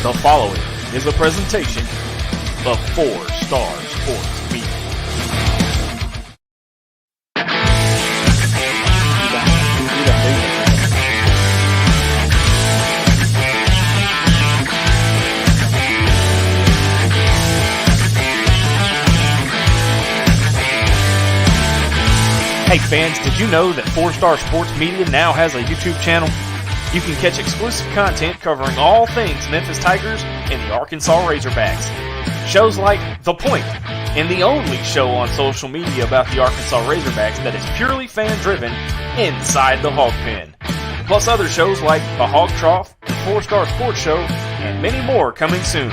The following is a presentation of 4-Star Sports Media. Hey fans, did you know that 4-Star Sports Media now has a YouTube channel? You can catch exclusive content covering all things Memphis Tigers and the Arkansas Razorbacks. Shows like The Point, and the only show on social media about the Arkansas Razorbacks that is purely fan-driven, Inside the Hog Pen. Plus other shows like The Hog Trough, the 4-Star Sports Show, and many more coming soon.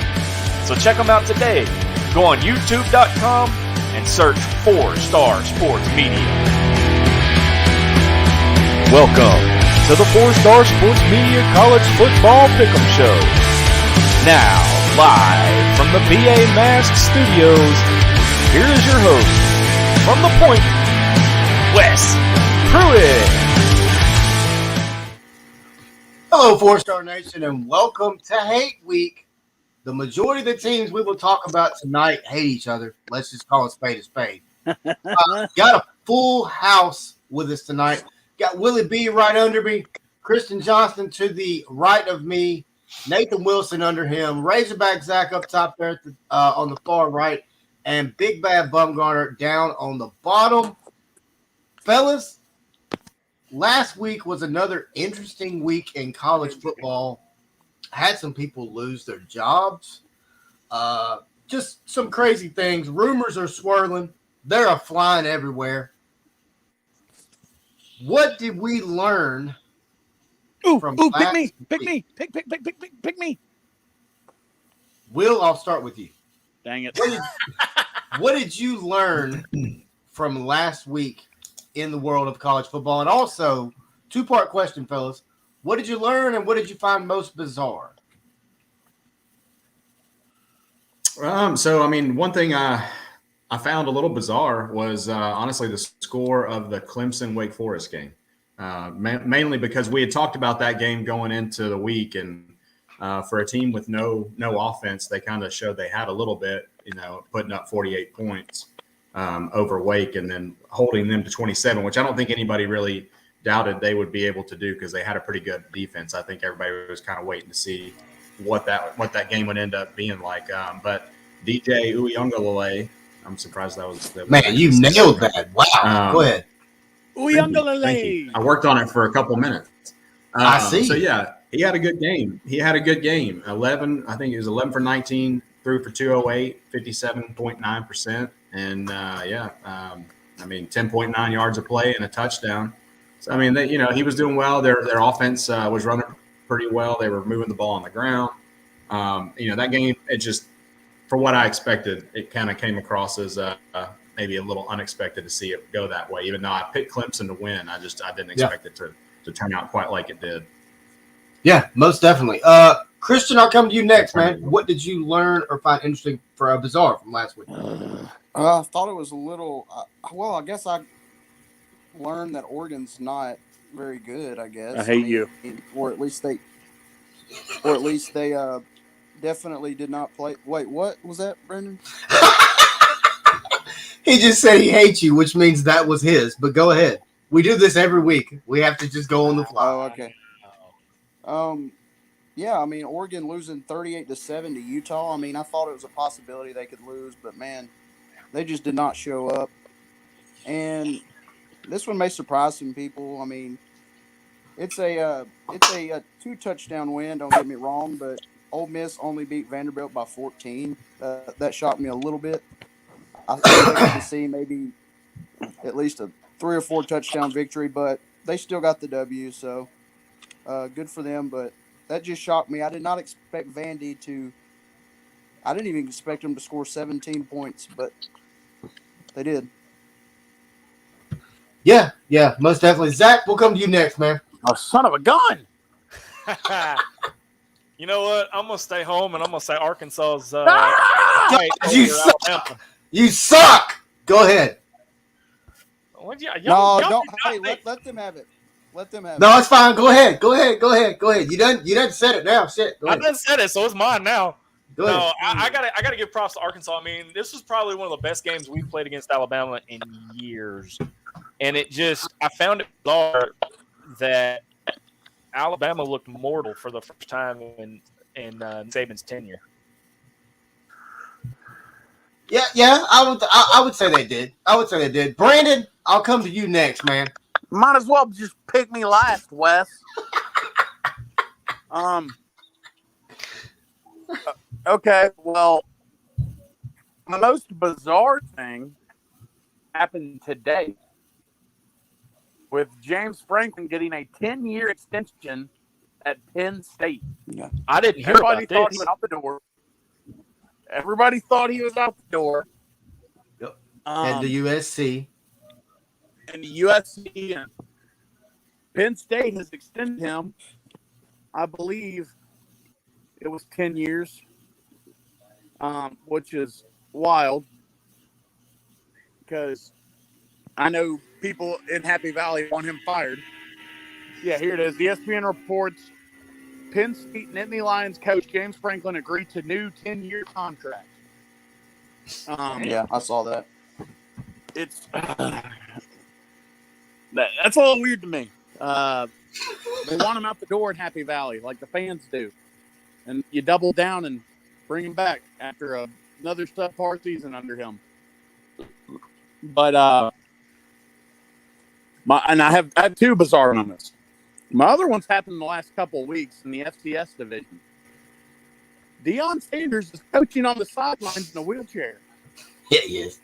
So check them out today. Go on YouTube.com and search 4-Star Sports Media. Welcome to the 4-Star Sports Media College Football Pickem Show. Now, live from the BA Mask Studios, here is your host, from The Point, Wes Pruitt. Hello, 4-Star Nation, and welcome to Hate Week. The majority of the teams we will talk about tonight hate each other. Let's just call it spade a spade. Got a full house with us tonight. Got Willie B right under me, Kristen Johnston to the right of me, Nathan Wilson under him, Razorback Zach up top there at the, on the far right, and Big Bad Bumgarner down on the bottom. Fellas, last week was another interesting week in college football. Had some people lose their jobs. Just some crazy things. Rumors are swirling. They're flying everywhere. What did we learn from pick me. Will, I'll start with you. Dang it. What did you learn from last week in the world of college football? And also, two-part question, fellas. What did you learn and what did you find most bizarre? One thing I found a little bizarre was honestly the score of the Clemson-Wake Forest game, mainly because we had talked about that game going into the week, and for a team with no offense, they kind of showed they had a little bit, putting up 48 points over Wake and then holding them to 27, which I don't think anybody really doubted they would be able to do because they had a pretty good defense. I think everybody was kind of waiting to see what that game would end up being like. But DJ Uyunglele, I'm surprised that was man. You nailed that! Wow, go ahead. Uyunglele. I worked on it for a couple minutes. I see. So yeah, he had a good game. 11, I think it was 11 for 19, threw for 208, 57.9%, and 10.9 yards a play and a touchdown. So he was doing well. Their offense was running pretty well. They were moving the ball on the ground. That game, it just, for what I expected, it kind of came across as maybe a little unexpected to see it go that way. Even though I picked Clemson to win, I didn't expect it to turn out quite like it did. Yeah, most definitely. Christian, I'll come to you next, man. What did you learn or find interesting for bizarre from last week? I thought it was a little. I guess I learned that Oregon's not very good. I guess I hate you, or at least they definitely did not play. Wait, what was that, Brendan? He just said he hates you, which means that was his. But go ahead. We do this every week. We have to just go on the fly. Oh, okay. Oregon losing 38-7 to Utah. I thought it was a possibility they could lose, but man, they just did not show up. And this one may surprise some people. It's a 2-touchdown win. Don't get me wrong, but Ole Miss only beat Vanderbilt by 14. That shocked me a little bit. I expected to see maybe at least a 3 or 4 touchdown victory, but they still got the W. So good for them. But that just shocked me. I did not expect Vandy to. I didn't even expect them to score 17 points, but they did. Yeah, most definitely. Zach, we'll come to you next, man. Oh, son of a gun! You know what? I'm going to stay home, and I'm going to say Arkansas's You suck! You suck! Go ahead. Well, Don't. Hey, let them have it. Let them have No, it. it's fine. Go ahead. You done said it now. Shit. Go I ahead. done said it, so it's mine now. Go ahead. No, I gotta give props to Arkansas. I mean, this was probably one of the best games we've played against Alabama in years, and I found it bizarre that Alabama looked mortal for the first time in Saban's tenure. Yeah. I would say they did. Brandon, I'll come to you next, man. Might as well just pick me last, Wes. Okay, well, the most bizarre thing happened today with James Franklin getting a 10-year extension at Penn State. I didn't hear Everybody about thought this. he was out the door. Everybody thought he was out the door. Yep. And the USC. And the USC and Penn State has extended him, I believe it was 10 years, which is wild because I know people in Happy Valley want him fired. Yeah, here it is. The ESPN reports Penn State Nittany Lions coach James Franklin agreed to new 10-year contract. Yeah, I saw that. It's that's a little weird to me. They want him out the door in Happy Valley, like the fans do, and you double down and bring him back after another subpar season under him. But I have two bizarre moments. My other ones happened in the last couple of weeks in the FCS division. Deion Sanders is coaching on the sidelines in a wheelchair. Yeah, he is.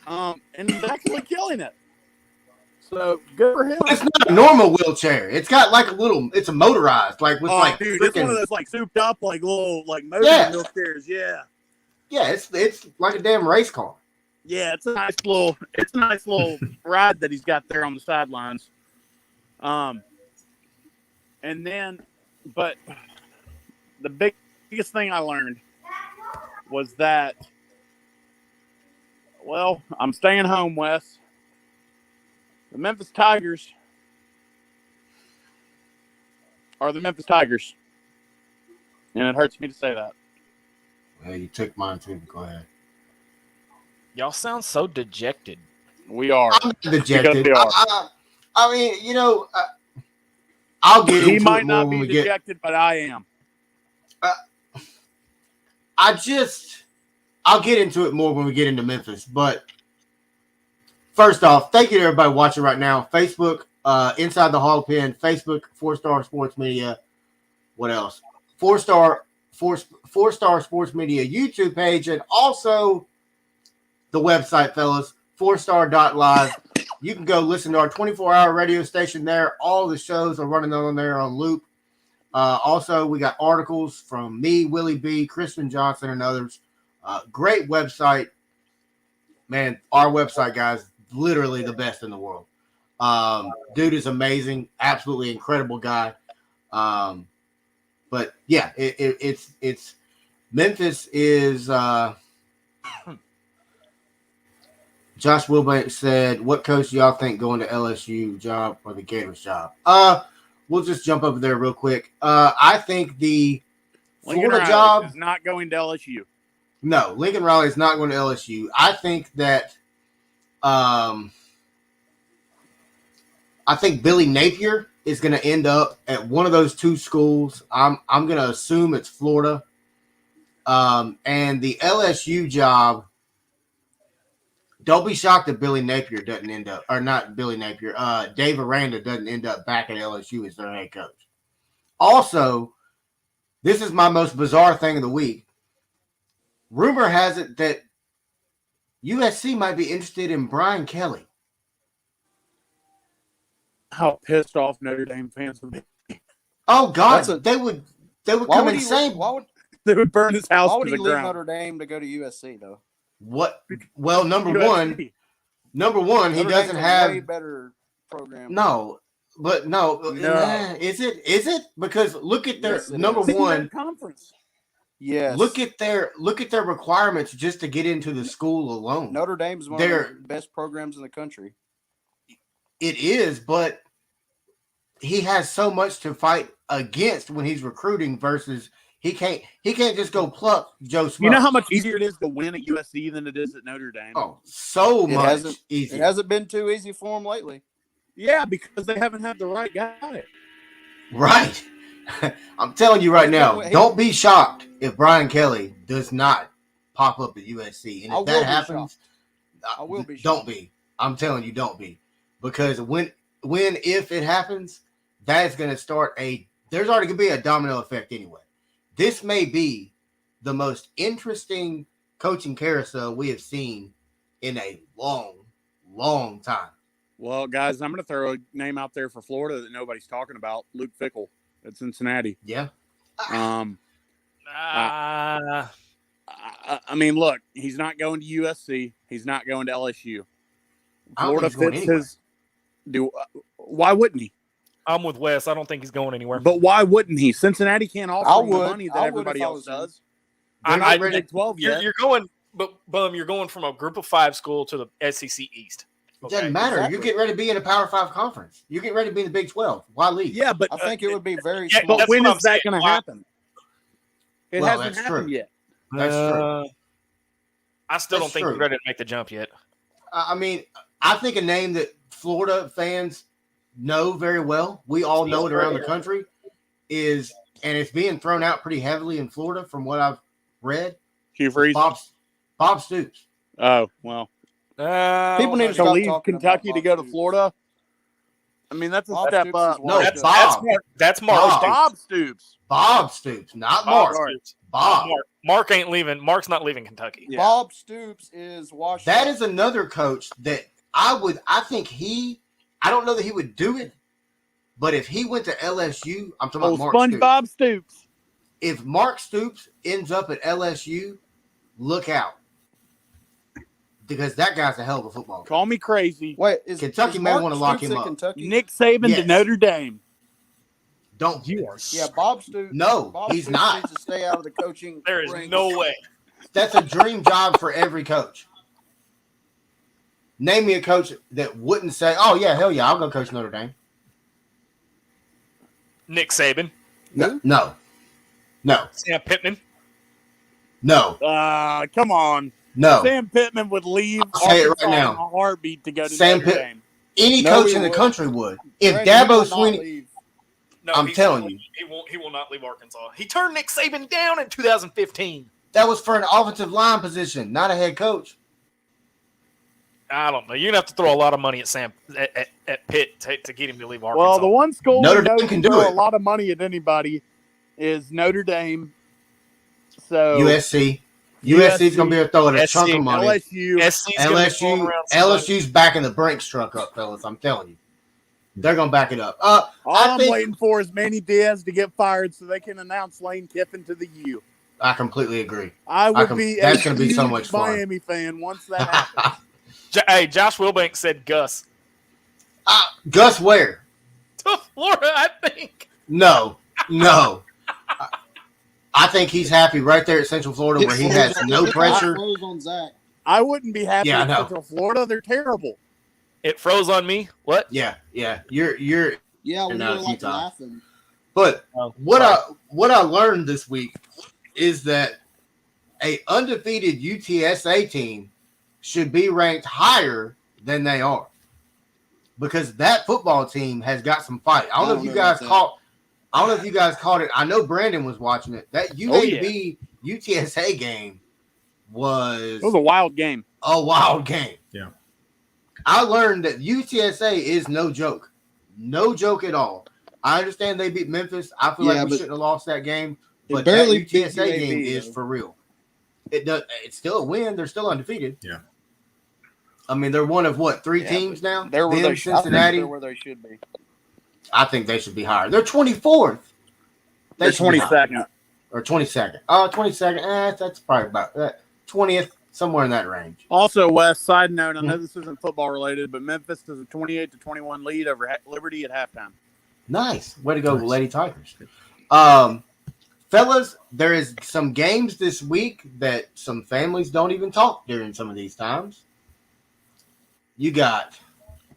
And he's actually killing it. So good for him. It's not a normal wheelchair. It's got like it's a motorized, like with dude, it's one of those like souped up, like little like motor wheelchairs. Yeah. Yeah, it's like a damn race car. Yeah, it's a nice little ride that he's got there on the sidelines. And then, but the biggest thing I learned was that, well, I'm staying home, Wes. The Memphis Tigers are the Memphis Tigers. And it hurts me to say that. Well, you took mine too. Go ahead. Y'all sound so dejected. We are. I'm dejected. We are. I mean, I'll get into He might it more not when be we get. dejected, but I am. I'll get into it more when we get into Memphis. But first off, thank you to everybody watching right now. Facebook, Inside the Hog Pen, Facebook, 4-Star Sports Media. What else? 4-Star Sports Media YouTube page, and also the website, fellas, 4star.live. You can go listen to our 24-hour radio station there. All the shows are running on there on loop. Also, we got articles from me, Willie B, Kristen Johnson, and others. Great website. Man, our website, guys, literally the best in the world. Dude is amazing. Absolutely incredible guy. But, yeah, it's Memphis is Josh Wilbank said, what coach do y'all think going to LSU job or the Gators job? We'll just jump over there real quick. I think the Florida job is not going to LSU. No, Lincoln Riley is not going to LSU. I think that I think Billy Napier is going to end up at one of those two schools. I'm going to assume it's Florida. And the LSU job, don't be shocked if Billy Napier doesn't end up, or not Billy Napier, Dave Aranda doesn't end up back at LSU as their head coach. Also, this is my most bizarre thing of the week. Rumor has it that USC might be interested in Brian Kelly. How pissed off Notre Dame fans would be. Oh God, they would come insane. They would burn his house Why to would the he leave ground. Notre Dame to go to USC though? What? Well, number one, he Notre doesn't Dame's a have way better program. no. Is it? Because look at their Yes, it number is. one conference. Yes. Look at their requirements just to get into the school alone. Notre Dame's one of the best programs in the country. It is, but he has so much to fight against when he's recruiting versus he can't just go pluck Joe Schmo. You know how much easier it is to win at USC than it is at Notre Dame? Oh, so It much hasn't- easier. It hasn't been too easy for him lately. Yeah, because they haven't had the right guy. Right. I'm telling you right now, He- don't be shocked if Brian Kelly does not pop up at USC. And I if will that be happens, I will be don't shocked. be. I'm telling you, don't be. Because if it happens, that is going to start there's already going to be a domino effect anyway. This may be the most interesting coaching carousel we have seen in a long, long time. Well, guys, I'm going to throw a name out there for Florida that nobody's talking about. Luke Fickell at Cincinnati. Yeah. I mean, look, he's not going to USC. He's not going to LSU. I don't Florida think he's going fits his. Why wouldn't he? I'm with Wes. I don't think he's going anywhere. But why wouldn't he? Cincinnati can't offer I him the would. money that I would everybody if I else was him. does. They're not I'm ready. Big 12 yet. You're going, but Bum, you're going from a Group of 5 school to the SEC East. It doesn't matter. exactly. You're getting ready to be in a Power 5 conference. You're getting ready to be in the Big 12. Why leave? Yeah, but I think it would be very yeah, smart. but when what is I'm that saying. going to happen? It Well, hasn't that's happened true. yet. That's true. I still That's don't think true. he's ready to make the jump yet. I mean, I think a name that Florida fans know very well, we all know it around the country, and it's being thrown out pretty heavily in Florida from what I've read. Hugh Freeze. Bob Stoops. Oh, well. People need to To stop leave talking Kentucky about to Bob go to Stoops. Florida. I mean, that's a Bob step Stoops up. is No, washed that's up. Bob. That's Mark. Bob. Stoops. Bob Stoops. Bob Stoops, not Bob Mark. Stoops. Bob. Mark ain't leaving. Mark's not leaving Kentucky. Yeah. Bob Stoops is washed That up. is another coach that I don't know that he would do it, but if he went to LSU, I'm talking Oh, about Mark Stoops. SpongeBob Stoops. If Mark Stoops ends up at LSU, look out. Because that guy's a hell of a football coach. Call me crazy. Wait, Kentucky may Mark wanna lock Stoops him at up. Kentucky? Nick Saban Yes. to Notre Dame. Don't You are. Yeah, Bob Stoops. No, Bob he's Stoops not. needs to stay out of the coaching. There is ranks. no way. That's a dream job for every coach. Name me a coach that wouldn't say, "Oh yeah, hell yeah, I'll go coach Notre Dame." Nick Saban, No. Sam Pittman. Come on. No. Sam Pittman would leave I'll say it right Arkansas now. in a heartbeat to go to Sam Notre Pitt- Dame. Any No, coach he in the would. country would. If Greg, he will Dabo not Sweeney, leave. No, I'm telling you. he will not leave Arkansas. He turned Nick Saban down in 2015. that was for an offensive line position, not a head coach. I don't know. You're gonna have to throw a lot of money at Sam at Pitt to get him to leave Arkansas. Well, the one school Notre we know Dame can do throw it. a lot of money at anybody is Notre Dame. So USC. USC's going to be able to throw it a chunk of money. LSU. SC's gonna be throwing around some money. LSU's backing the Brinks truck up, fellas. I'm telling you. They're going to back it up. All I I'm think- waiting for is Manny Diaz to get fired so they can announce Lane Kiffin to the U. I completely agree. I would can- be that's a gonna be so huge much fun. Miami fan once that happens. Hey, Josh Wilbanks said Gus Gus Ware. to Florida. I think. No. I think he's happy right there at Central Florida where he has no pressure. Close on Zach. I wouldn't be happy Yeah, I in know. Central Florida. They're terrible. It froze on me. What? Yeah. You're Yeah, we And were now like Utah. laughing. But Oh, what sorry. I learned this week is that a undefeated UTSA team should be ranked higher than they are, because that football team has got some fight. I don't know if you guys caught. I don't know if you guys caught it. I know Brandon was watching it. That UAB UTSA game was It was a wild game. a wild game. Yeah. I learned that UTSA is no joke. No joke at all. I understand they beat Memphis. I feel Yeah, like we but shouldn't have lost that game. it But barely that beat UTSA UAB, game is though. for real. It's still a win. They're still undefeated. Yeah. I mean, they're one of what, three Yeah, teams now? They're where Them, they should. I think Cincinnati. they're where they should be. I think they should be higher. They're 24th. They're should be higher. 22nd. Or 22nd. 22nd. That's probably about that. 20th, somewhere in that range. Also, Wes, side note, I know this isn't football related, but Memphis has a 28-21 lead over Liberty at halftime. Nice. Way to go, Nice. Lady Tigers. Fellas, there is some games this week that some families don't even talk during some of these times. You got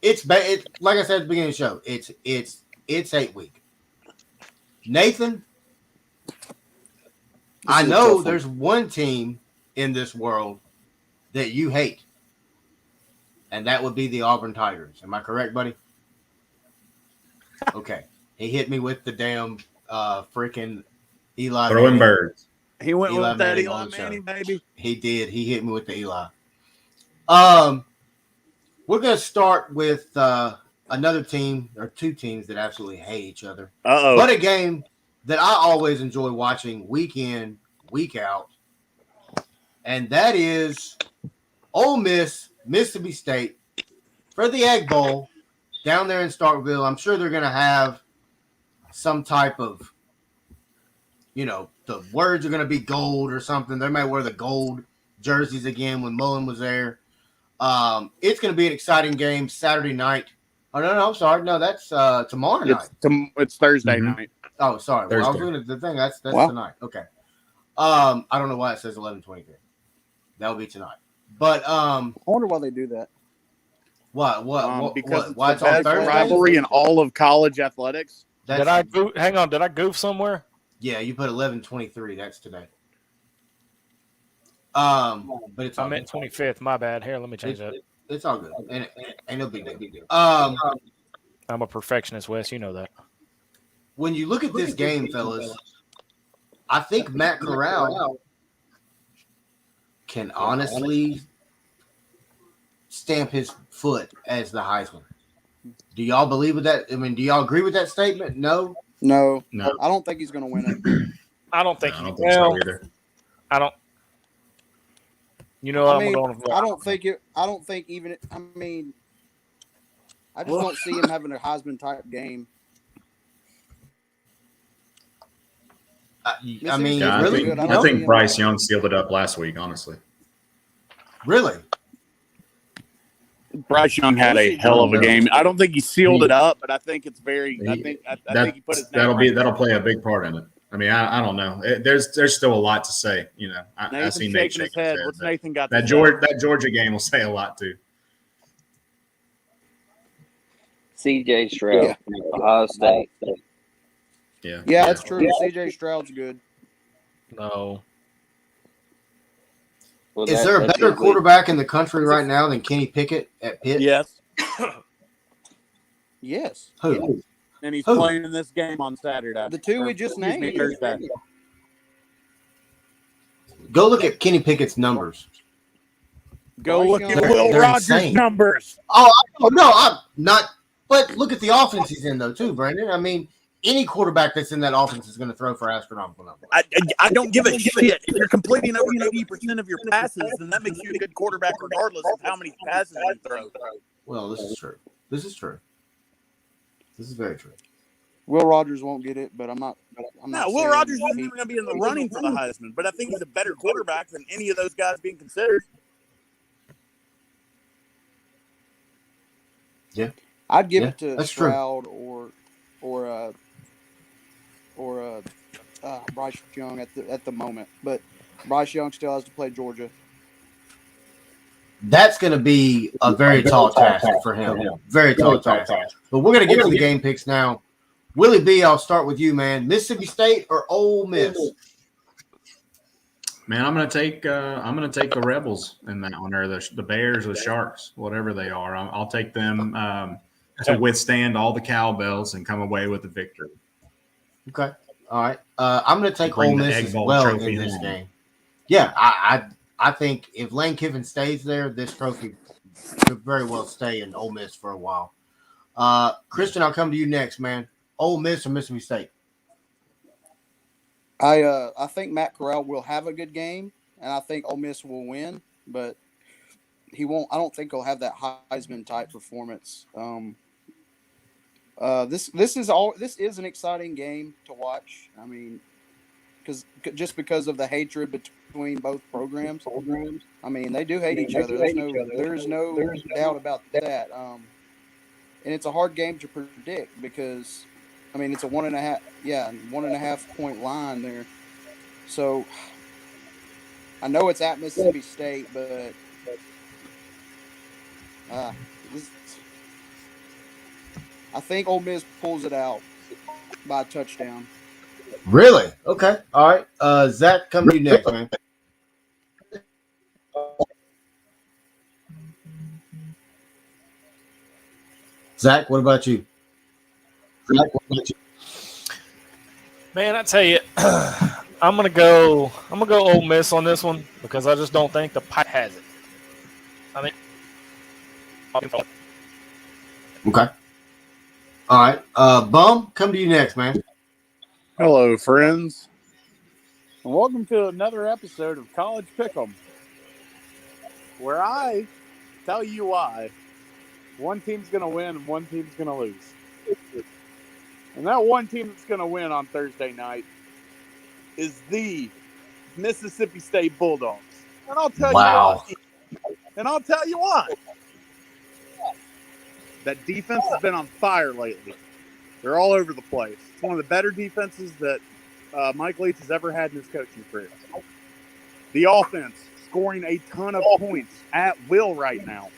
it's like I said at the beginning of the show. It's hate week. Nathan, I is a know tough one. there's one team in this world that you hate, and that would be the Auburn Tigers. Am I correct, buddy? Okay. He hit me with the damn freaking Eli Throwing Manning. birds. He went Eli with that Manning Eli on the show. Manning, baby. He did. He hit me with the Eli. We're gonna start with another team or two teams that absolutely hate each other. Uh-oh. But a game that I always enjoy watching week in, week out, and that is Ole Miss, Mississippi State for the Egg Bowl down there in Starkville. I'm sure they're gonna have some type of, the words are gonna be gold or something. They may wear the gold jerseys again when Mullen was there. It's going to be an exciting game Saturday night. Oh, no, I'm sorry. No, that's tomorrow night. It's Thursday Mhm. night. Oh, sorry. Well, I was Thursday. looking at the thing. That's Wow. tonight. Okay. I don't know why it says 11:23. That'll be tonight. But I wonder why they do that. what Because why it's it's the on best Thursday? rivalry in all of college athletics. That's, Hang on, did I goof somewhere? Yeah, you put 11:23. That's today. But it's all I meant good. 25th. My bad. Here, let me change that. It's all good. Ain't no big deal. I'm a perfectionist, Wes. You know that. When you look at this game, fellas, I think Matt Corral can honestly stamp his foot as the Heisman. Do y'all believe with that? I mean, do y'all agree with that statement? No. No, No, I don't think he's going to win it. I don't think I he don't think so either. I don't. You know what I mean, I'm going to I don't think it. I don't think even. I mean, I just don't see him having a Heisman type game. I Mississippi mean, State's Yeah, really? good. I think Bryce Young sealed it up last week, honestly. Really? Bryce Young had a hell of a game. I don't think he sealed it up, but I think it's very. I think he put his name. That'll play a big part in it. I mean, I don't know. There's still a lot to say. I Nathan's see Nate shaking his head. What's Nathan got? That Georgia game will say a lot too. CJ Stroud from Ohio State. Yeah, that's true. CJ Stroud's good. No. Well, Is there a that's better good. quarterback in the country right now than Kenny Pickett at Pitt? Yes, Yes. Who? and he's Who? playing in this game on Saturday. The two we just Excuse me, named. Thursday. Go look at Kenny Pickett's numbers. Go Bryce look Young. at Will They're Rogers' insane. numbers. Oh, no, I'm not. But look at the offense he's in, though, too, Brandon. I mean, any quarterback that's in that offense is going to throw for astronomical numbers. I don't give a shit. If you're completing over 80% of your passes, then that makes you a good quarterback regardless of how many passes you throw. Well, this is true. This is very true. Will Rogers won't get it, but I'm not. No, Will saying Rogers isn't he- even going to be in the running for the Heisman, but I think he's a better quarterback than any of those guys being considered. I'd give Yeah, it to that's true. Stroud or Bryce Young at the moment, but Bryce Young still has to play Georgia. That's going to be a very tall task for him. Very tall task. But we're going to get to the game picks now. Willie B, I'll start with you, man. Mississippi State or Ole Miss? Man, I'm gonna take the Rebels in that one, or the Bears or the Sharks, whatever they are. I'll take them to withstand all the cowbells and come away with the victory. Okay. All right. I'm going to take Bring Ole the Miss Egg as Bowl well trophy in this home. game. Yeah, I think if Lane Kiffin stays there, this trophy could very well stay in Ole Miss for a while. Christian, I'll come to you next, man. Ole Miss or Mississippi State? I think Matt Corral will have a good game, and I think Ole Miss will win, but he won't. I don't think he'll have that Heisman type performance. This is an exciting game to watch. I mean, because of the hatred between both programs. I mean, they do hate each other. There's no doubt about that. And it's a hard game to predict because, I mean, it's a 1.5 point line there. So I know it's at Mississippi State, but I think Ole Miss pulls it out by a touchdown. Really? Okay. All right. Zach, come to you next, man. Zach, what about you? Man, I tell you, I'm gonna go Ole Miss on this one because I just don't think the Pike has it. I think. Okay. All right. Bum, come to you next, man. Hello, friends, and welcome to another episode of College Pickem, where I tell you why one team's going to win and one team's going to lose. And that one team that's going to win on Thursday night is the Mississippi State Bulldogs. And I'll tell you why. And I'll tell you why. That defense has been on fire lately. They're all over the place. It's one of the better defenses that Mike Leach has ever had in his coaching career. The offense scoring a ton of points at will right now.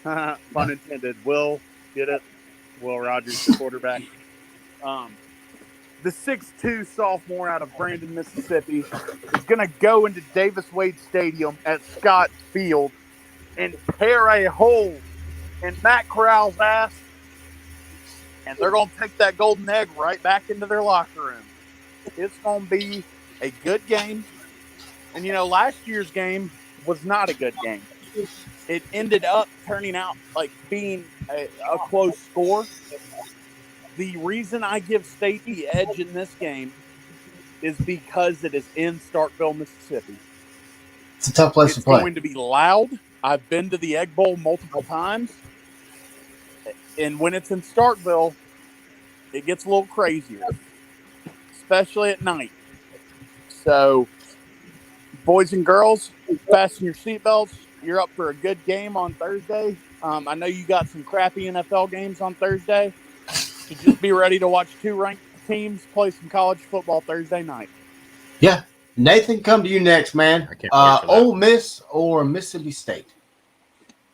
Pun intended. Will, get it? Will Rogers, the quarterback. The 6'2 sophomore out of Brandon, Mississippi, is going to go into Davis Wade Stadium at Scott Field and tear a hole in Matt Corral's ass, and they're going to take that golden egg right back into their locker room. It's going to be a good game. And, last year's game was not a good game. It ended up turning out like being a close score. The reason I give State the edge in this game is because it is in Starkville, Mississippi. It's a tough place to play. It's going to be loud. I've been to the Egg Bowl multiple times. And when it's in Starkville, it gets a little crazier, especially at night. So, boys and girls, fasten your seatbelts. You're up for a good game on Thursday. I know you got some crappy NFL games on Thursday. So just be ready to watch two ranked teams play some college football Thursday night. Yeah. Nathan, come to you next, man. I can't wait for that. Ole Miss or Mississippi State?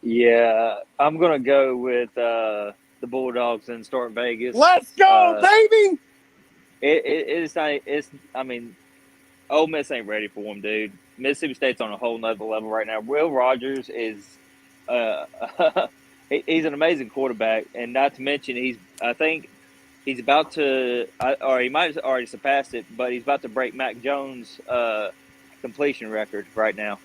Yeah, I'm going to go with the Bulldogs and start Vegas. Let's go, baby! Ole Miss ain't ready for them, dude. Mississippi State's on a whole nother level right now. Will Rogers is he's an amazing quarterback, and not to mention I think he's about to or he might have already surpassed it, but he's about to break Mac Jones' completion record right now.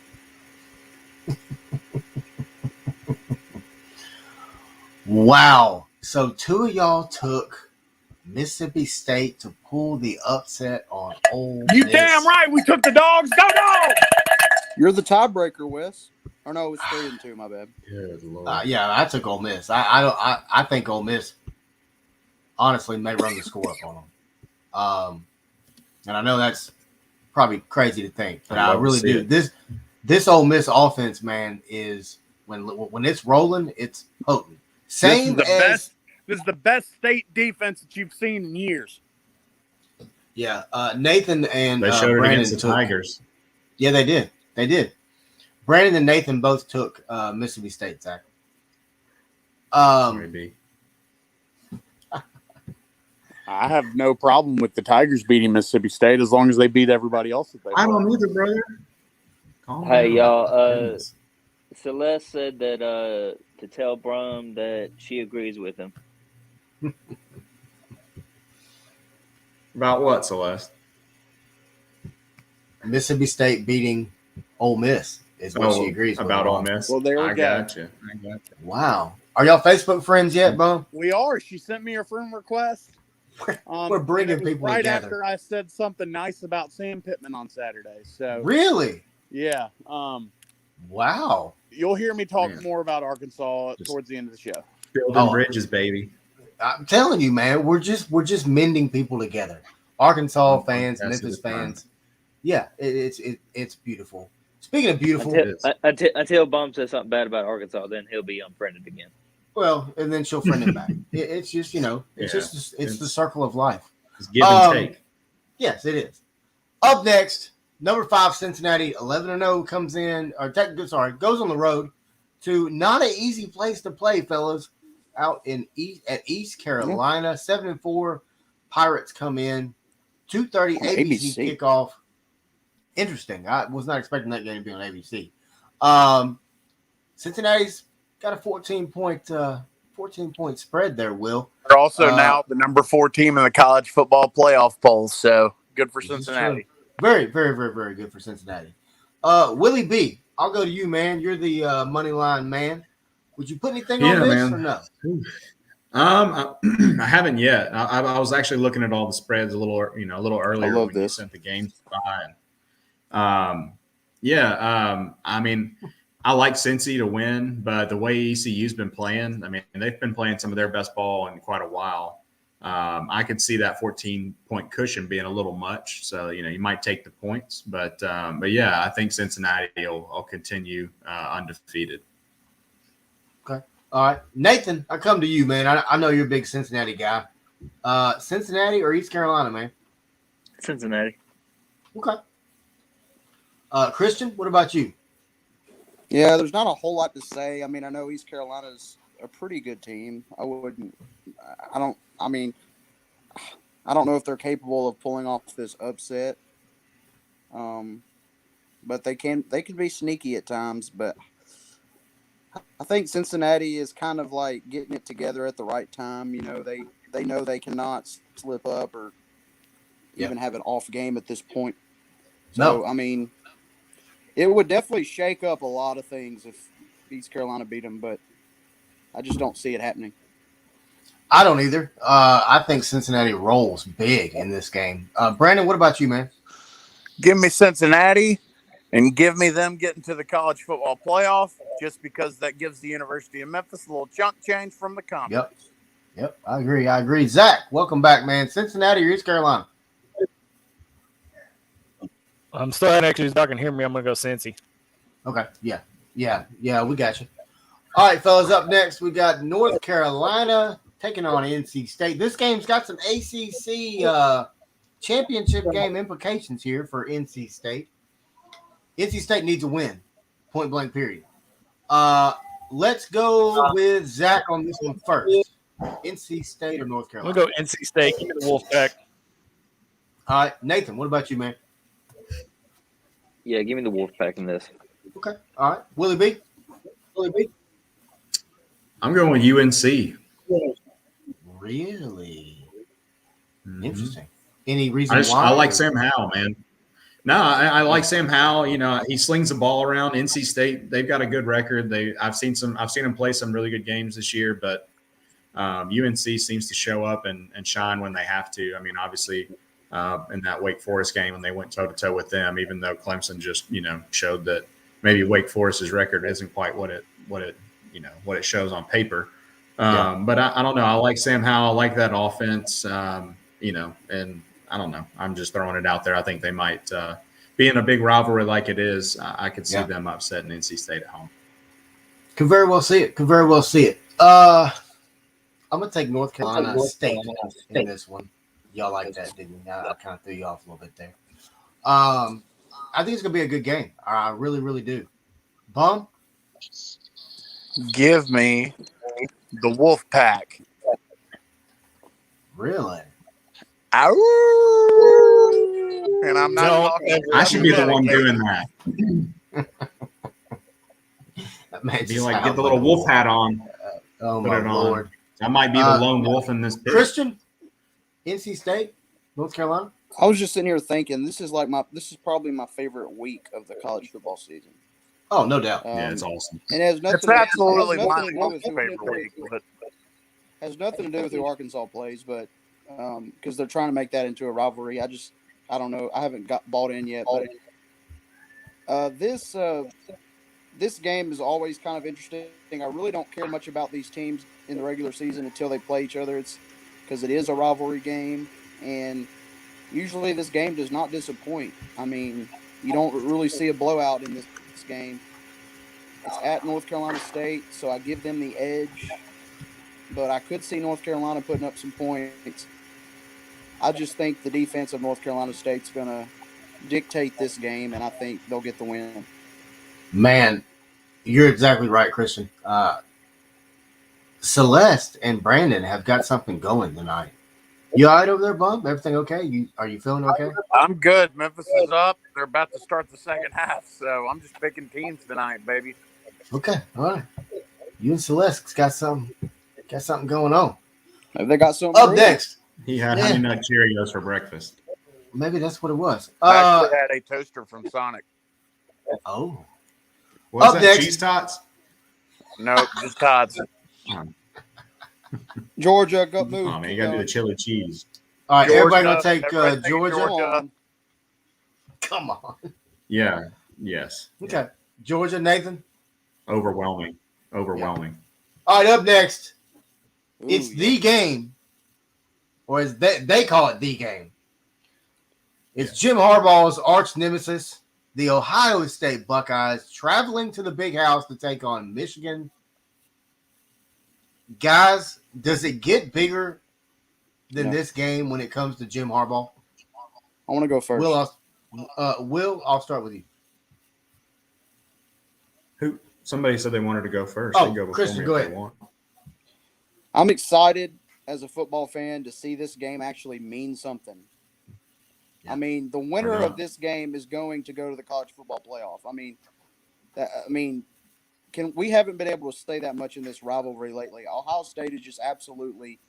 Wow. So two of y'all took Mississippi State to pull the upset on Ole Miss. You damn right we took the dogs. Go dogs! You're the tiebreaker, Wes. Or no, it's 3-2. My bad. Good Lord. Yeah, I took Ole Miss. I think Ole Miss honestly may run the score up on them. And I know that's probably crazy to think, but I really do. This Ole Miss offense, man, is when it's rolling, it's potent. This is the best State defense that you've seen in years. Yeah, Nathan and They showed it Brandon against the Tigers. Yeah, they did. Brandon and Nathan both took Mississippi State, Zach. Maybe. I have no problem with the Tigers beating Mississippi State as long as they beat everybody else that they I play. don't either, brother. Calm Hey, down. y'all. Celeste said that to tell Brum that she agrees with him. About what, Celeste? Mississippi State beating Ole Miss is what she agrees with. About Ole Miss. Well, there we I go. Gotcha. Wow. Are y'all Facebook friends yet, Bum? We are. She sent me her friend request. We're bringing and it was people right together. after I said something nice about Sam Pittman on Saturday. So Really? yeah, Wow. you'll hear me talk Man. more about Arkansas towards the end of the show. Building bridges, baby. I'm telling you, man, we're just mending people together. Arkansas fans, That's Memphis it, man. fans. Yeah, it's beautiful. Speaking of beautiful, Until Bum says something bad about Arkansas, then he'll be unfriended again. well, and then she'll friend him back. It's just it's It's- the circle of life. It's give and take. Yes, it is. Up next, number 5 Cincinnati, 11-0 comes in, goes on the road to not an easy place to play, fellas. out at East Carolina. 7-4. Pirates come in. 2:30 ABC kickoff. Interesting. I was not expecting that game to be on ABC. Cincinnati's got a 14-point spread there, Will. They're also now the number 4 team in the college football playoff polls, so good for Cincinnati. Very, very, very, very good for Cincinnati. Willie B, I'll go to you, man. You're the money line man. Would you put anything on this or no? I haven't yet. I was actually looking at all the spreads a little earlier when you sent the games by. I mean, I like Cincy to win, but the way ECU's been playing, I mean, they've been playing some of their best ball in quite a while. I could see that 14-point cushion being a little much. So, you might take the points, but yeah, I think Cincinnati will continue undefeated. Okay. All right. Nathan, I come to you, man. I know you're a big Cincinnati guy. Cincinnati or East Carolina, man? Cincinnati. Okay. Christian, what about you? Yeah, there's not a whole lot to say. I mean, I know East Carolina's a pretty good team. I don't know if they're capable of pulling off this upset. But they can be sneaky at times, but I think Cincinnati is kind of like getting it together at the right time. They know they cannot slip up or even have an off game at this point. So, I mean, it would definitely shake up a lot of things if East Carolina beat them, but I just don't see it happening. I don't either. I think Cincinnati rolls big in this game. Brandon, what about you, man? Give me Cincinnati and give me them getting to the college football playoff just because that gives the University of Memphis a little chunk change from the conference. Yep. I agree. Zach, welcome back, man. Cincinnati or East Carolina? I'm still actually, if y'all can hear me, I'm going to go Cincy. Okay. Yeah, we got you. All right, fellas, up next, we got North Carolina taking on NC State. This game's got some ACC championship game implications here for NC State. NC State needs a win, point blank, period. Let's go with Zach on this one first. NC State or North Carolina? We'll go NC State. Give me the Wolfpack. All right, Nathan, what about you, man? Yeah, give me the Wolfpack in this. Okay. All right. Willie B? I'm going with UNC. Really? Interesting. Any reason why? I like Sam Howell, man. No, I like Sam Howell. He slings the ball around. NC State, they've got a good record. I've seen them play some really good games this year, but UNC seems to show up and shine when they have to. I mean, obviously, in that Wake Forest game when they went toe-to-toe with them, even though Clemson just, showed that maybe Wake Forest's record isn't quite what it shows on paper. But I don't know. I like Sam Howell. I like that offense, and I don't know. I'm just throwing it out there. I think they might be in a big rivalry like it is. I could see them upsetting NC State at home. Could very well see it. I'm going to take North Carolina State in this one. Y'all like that, didn't you? I kind of threw you off a little bit there. I think it's going to be a good game. I really, really do. Bum? Give me the Wolfpack. Really? Ow! And I'm not talking. I should be the one doing that. Be like, get the little wolf hat on. Oh, my Lord. I might be the lone wolf in this pitch. Christian? NC State? North Carolina? I was just sitting here thinking this is probably my favorite week of the college football season. Oh, no doubt. Yeah, it's awesome. And it has nothing. It's absolutely my favorite week. But has nothing to do with who Arkansas plays, but because they're trying to make that into a rivalry. I don't know. I haven't got bought in yet. But this game is always kind of interesting. I really don't care much about these teams in the regular season until they play each other. It's because it is a rivalry game, and usually this game does not disappoint. I mean, you don't really see a blowout in this game. It's at North Carolina State, so I give them the edge, but I could see North Carolina putting up some points. I just think the defense of North Carolina State's going to dictate this game, and I think they'll get the win. Man, you're exactly right, Christian. Celeste and Brandon have got something going tonight. You all right over there, Bump? Everything okay? Are you feeling okay? I'm good. Memphis is up. They're about to start the second half, so I'm just picking teams tonight, baby. Okay, all right. You and Celeste got something going on. Have they got something Up brewing? next, He had Honey Nut Cheerios for breakfast. maybe that's what it was. I actually had a toaster from Sonic. Oh, What's Up that? next. Cheese tots? Nope, just Todd's. Georgia, go move. Oh man, you gotta do the chili cheese. all right. Georgia, Everybody gonna take everybody take Georgia. Georgia. Come on. Yeah. Yes. Okay, Georgia, Nathan. Overwhelming. All right, up next, Ooh, it's yeah. the game, or as they call it, the game. It's Jim Harbaugh's arch nemesis, the Ohio State Buckeyes, traveling to the Big House to take on Michigan. Guys, does it get bigger than No. this game when it comes to Jim Harbaugh? I want to go first. Will, I'll start with you. Who? Somebody said they wanted to go first. Oh, They can go before Christian, me go if they ahead. want. I'm excited as a football fan to see this game actually mean something. Yeah. I mean, the winner Or not. of this game is going to go to the college football playoff. We haven't been able to say that much in this rivalry lately. Ohio State has just absolutely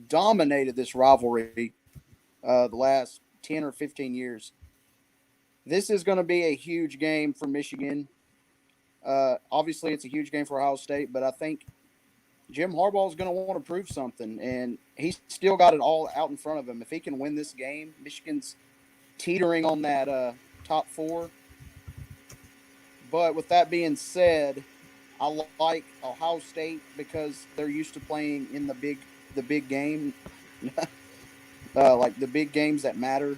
dominated this rivalry the last 10 or 15 years. This is going to be a huge game for Michigan. Obviously, it's a huge game for Ohio State, but I think Jim Harbaugh is going to want to prove something, and he's still got it all out in front of him. If he can win this game, Michigan's teetering on that top four. But with that being said, I like Ohio State because they're used to playing in the big game, like the big games that matter.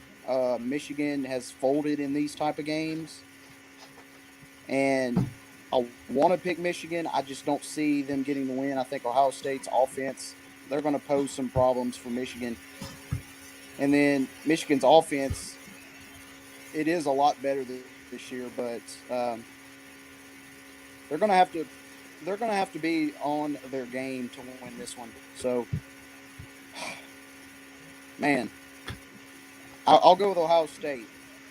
Michigan has folded in these type of games, and I want to pick Michigan. I just don't see them getting the win. I think Ohio State's offense, they're going to pose some problems for Michigan. And then Michigan's offense, it is a lot better this year, but they're going to have to be on their game to win this one. So, man, I'll go with Ohio State.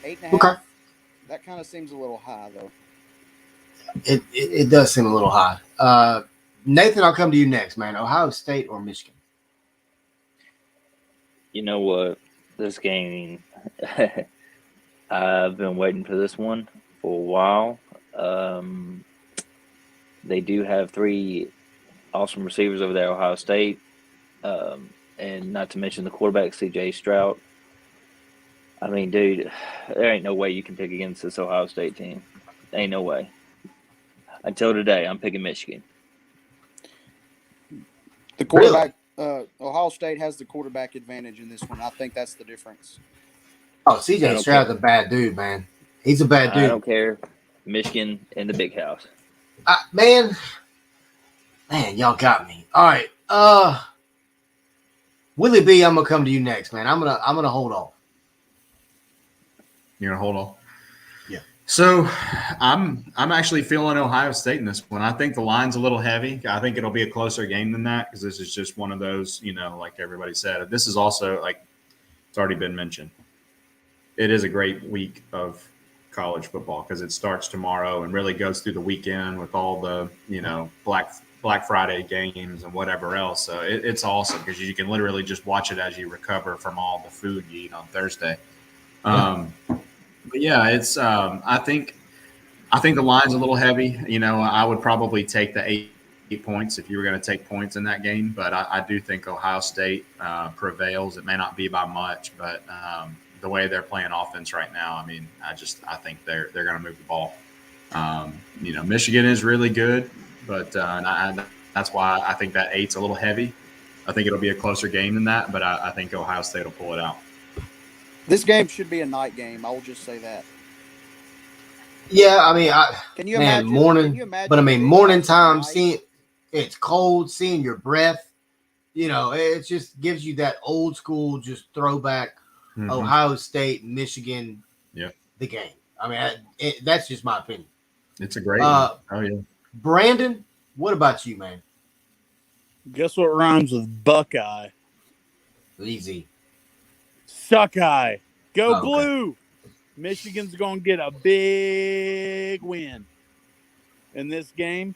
8.5. Okay. That kind of seems a little high, though. It does seem a little high. Nathan, I'll come to you next, man. Ohio State or Michigan? You know what? This game, I've been waiting for this one for a while. They do have three awesome receivers over there, Ohio State, and not to mention the quarterback, C.J. Stroud. I mean, dude, there ain't no way you can pick against this Ohio State team. Ain't no way. Until today, I'm picking Michigan. The quarterback, Ohio State has the quarterback advantage in this one. I think that's the difference. Oh, I CJ don't Stroud's a bad dude, man. He's a bad I dude. don't care. Michigan in the big house. Man, y'all got me. All right. Willie B, I'm gonna come to you next, man. I'm gonna hold off. You're gonna hold on. Yeah. So I'm actually feeling Ohio State in this one. I think the line's a little heavy. I think it'll be a closer game than that because this is just one of those, like everybody said. This is also, like it's already been mentioned, it is a great week of college football because it starts tomorrow and really goes through the weekend with all the, Black Friday games and whatever else. So it's awesome because you can literally just watch it as you recover from all the food you eat on Thursday. But yeah, it's I think the line's a little heavy. I would probably take the 8 points if you were going to take points in that game. But I do think Ohio State prevails. It may not be by much, but the way they're playing offense right now, I mean, I think they're going to move the ball. Michigan is really good, but that's why I think that 8's a little heavy. I think it'll be a closer game than that, but I think Ohio State will pull it out. This game should be a night game. I will just say that. Yeah, I mean, Can you man, imagine? morning. Can you imagine But I mean, Big morning House time, tonight? seeing it's cold, seeing your breath. It just gives you that old school, just throwback. Mm-hmm. Ohio State, Michigan. Yeah. The game. I mean, that's just my opinion. It's a great one. Oh yeah. Brandon, what about you, man? Guess what rhymes with Buckeye? Easy. Suckeye. Go Oh, okay. Blue. Michigan's going to get a big win in this game,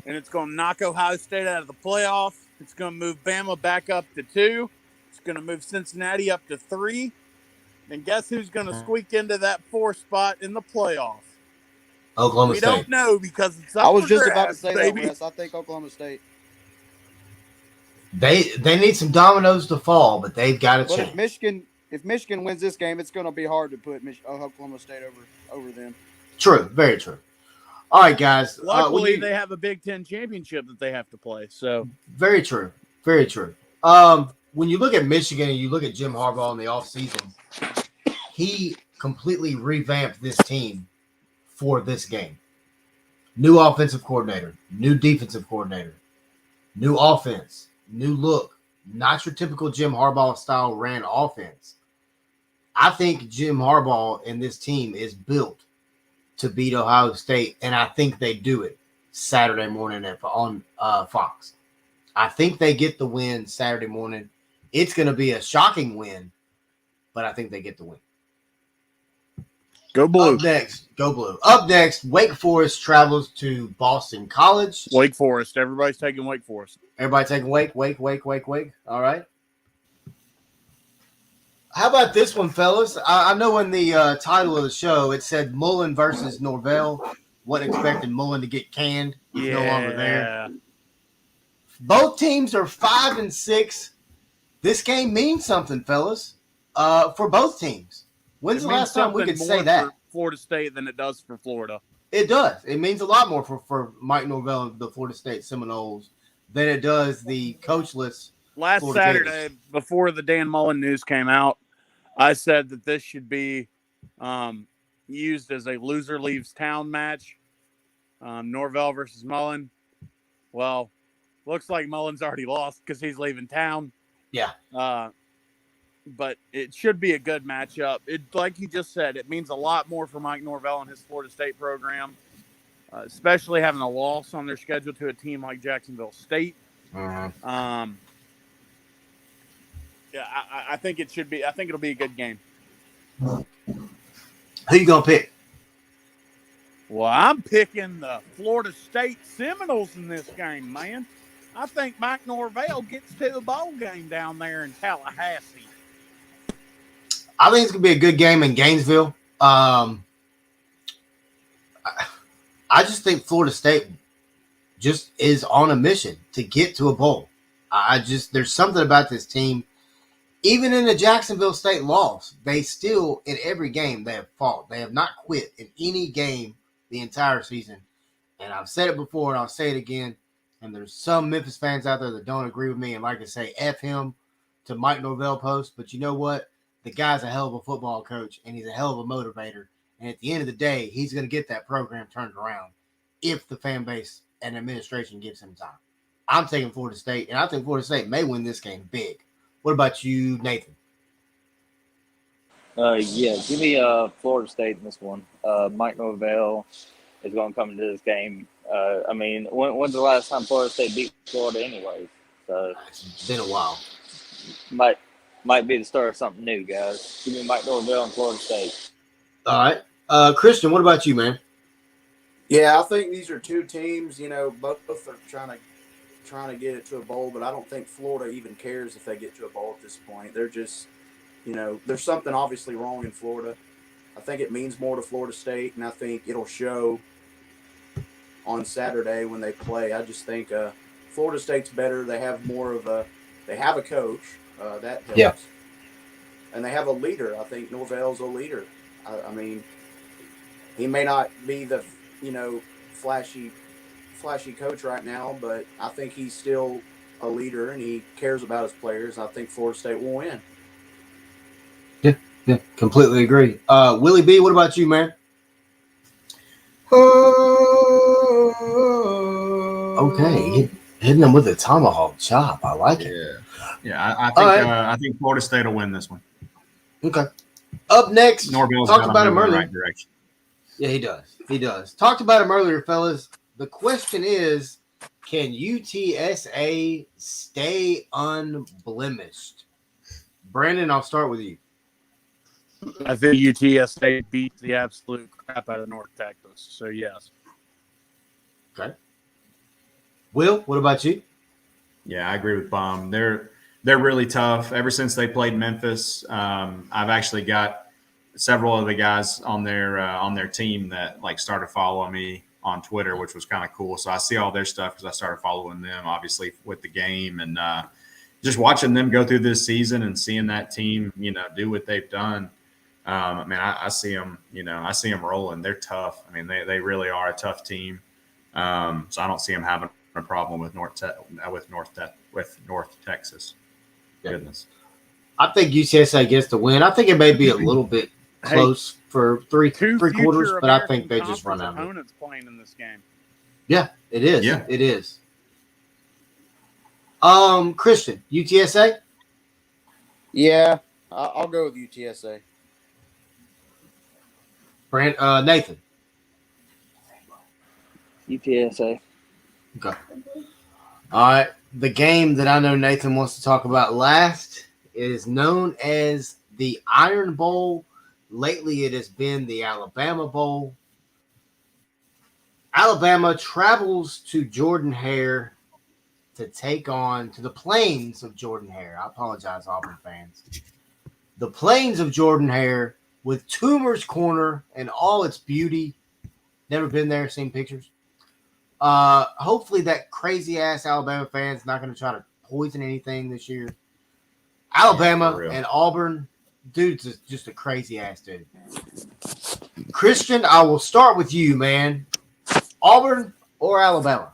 and it's going to knock Ohio State out of the playoff. It's going to move Bama back up to 2. It's going to move Cincinnati up to 3. And guess who's going to squeak into that 4 spot in the playoff? Oklahoma We State. don't know because it's up I was for just about to grabs, say baby. that, Wes. I think Oklahoma State. They need some dominoes to fall, but they've got a But chance. if Michigan wins this game, it's going to be hard to put Oklahoma State over them. True, very true. All right, guys. Luckily, they have a Big Ten championship that they have to play. So very true, very true. When you look at Michigan and you look at Jim Harbaugh in the offseason, he completely revamped this team for this game. New offensive coordinator, new defensive coordinator, new offense, new look. Not your typical Jim Harbaugh style ran offense. I think Jim Harbaugh and this team is built to beat Ohio State, and I think they do it Saturday morning on Fox. I think they get the win Saturday morning. It's going to be a shocking win, but I think they get the win. go Blue. Up next, go Blue. Up next, Wake Forest travels to Boston College. Wake Forest. Everybody's taking Wake Forest. Everybody taking Wake. All right. How about this one, fellas? I know in the title of the show it said Mullen versus Norvell. Wasn't expecting Mullen to get canned. He's no longer there. Both teams are 5-6. This game means something, fellas, for both teams. When's the last time we could say that? For Florida State than it does for Florida. It does. It means a lot more for Mike Norvell and the Florida State Seminoles than it does the coachless. Last Florida Saturday, Gators. before the Dan Mullen news came out, I said that this should be used as a loser leaves town match. Norvell versus Mullen. Well, looks like Mullen's already lost because he's leaving town. Yeah. But it should be a good matchup. It, like you just said, it means a lot more for Mike Norvell and his Florida State program, especially having a loss on their schedule to a team like Jacksonville State. Uh-huh. Yeah, I think it should be. I think it'll be a good game. Who you gonna pick? Well, I'm picking the Florida State Seminoles in this game, man. I think Mike Norvell gets to a bowl game down there in Tallahassee. I think it's gonna be a good game in Gainesville. I just think Florida State just is on a mission to get to a bowl. There's something about this team. Even in the Jacksonville State loss, they still, in every game, they have fought. They have not quit in any game the entire season. And I've said it before, and I'll say it again. And there's some Memphis fans out there that don't agree with me. And like I say, F him to Mike Norvell post. But you know what? The guy's a hell of a football coach, and he's a hell of a motivator. And at the end of the day, he's going to get that program turned around if the fan base and administration gives him time. I'm taking Florida State, and I think Florida State may win this game big. What about you, Nathan? Yeah, give me Florida State in this one. Mike Norvell is going to come into this game. I mean, when's the last time Florida State beat Florida anyway? So It's been a while. might be the start of something new, guys. Give me Mike Norvell and Florida State. All right. Christian, what about you, man? Yeah, I think these are two teams. You know, both are trying to get it to a bowl, but I don't think Florida even cares if they get to a bowl at this point. They're just, you know, there's something obviously wrong in Florida. I think it means more to Florida State, and I think it'll show on Saturday when they play. I just think Florida State's better. They have they have a coach that helps. Yeah. And they have a leader. I think Norvell's a leader. I mean, he may not be the, flashy coach right now, but I think he's still a leader and he cares about his players. I think Florida State will win. Yeah, completely agree. Willie B, what about you, man? Okay, hitting them with a tomahawk chop. I like it. Yeah. I think Florida State will win this one. Okay. Up next, Norvell's talked about him in the earlier. right direction. Yeah, he does. He does. Talked about him earlier, fellas. The question is, Can UTSA stay unblemished? Brandon, I'll start with you. I think UTSA beats the absolute crap out of North Texas. So yes. Okay. Will, what about you? Yeah, I agree with Baum. They're really tough. Ever since they played Memphis, I've actually got several of the guys on their team that like started following me on Twitter, which was kind of cool. So I see all their stuff because I started following them, obviously with the game, and just watching them go through this season and seeing that team, do what they've done. I mean, I see them, I see them rolling. They're tough. I mean, they really are a tough team. So I don't see them having a problem with North Texas. Goodness. I think UTSA gets the win. I think it may be a little bit close for three quarters, but I think they just run out of it. Opponents playing in this game. Yeah, it is. Yeah. It is. Christian, UTSA? Yeah, I'll go with UTSA. Nathan? UTSA. Okay. All right. The game that I know Nathan wants to talk about last is known as the Iron Bowl. Lately, it has been the Alabama Bowl. Alabama travels to Jordan-Hare to take on to the plains of Jordan-Hare. I apologize, Auburn fans. The plains of Jordan-Hare with Toomer's Corner and all its beauty. Never been there, seen pictures. Hopefully that crazy ass Alabama fan's not going to try to poison anything this year. Alabama and Auburn, dude's just a crazy ass dude. Christian, I will start with you, man. Auburn or Alabama?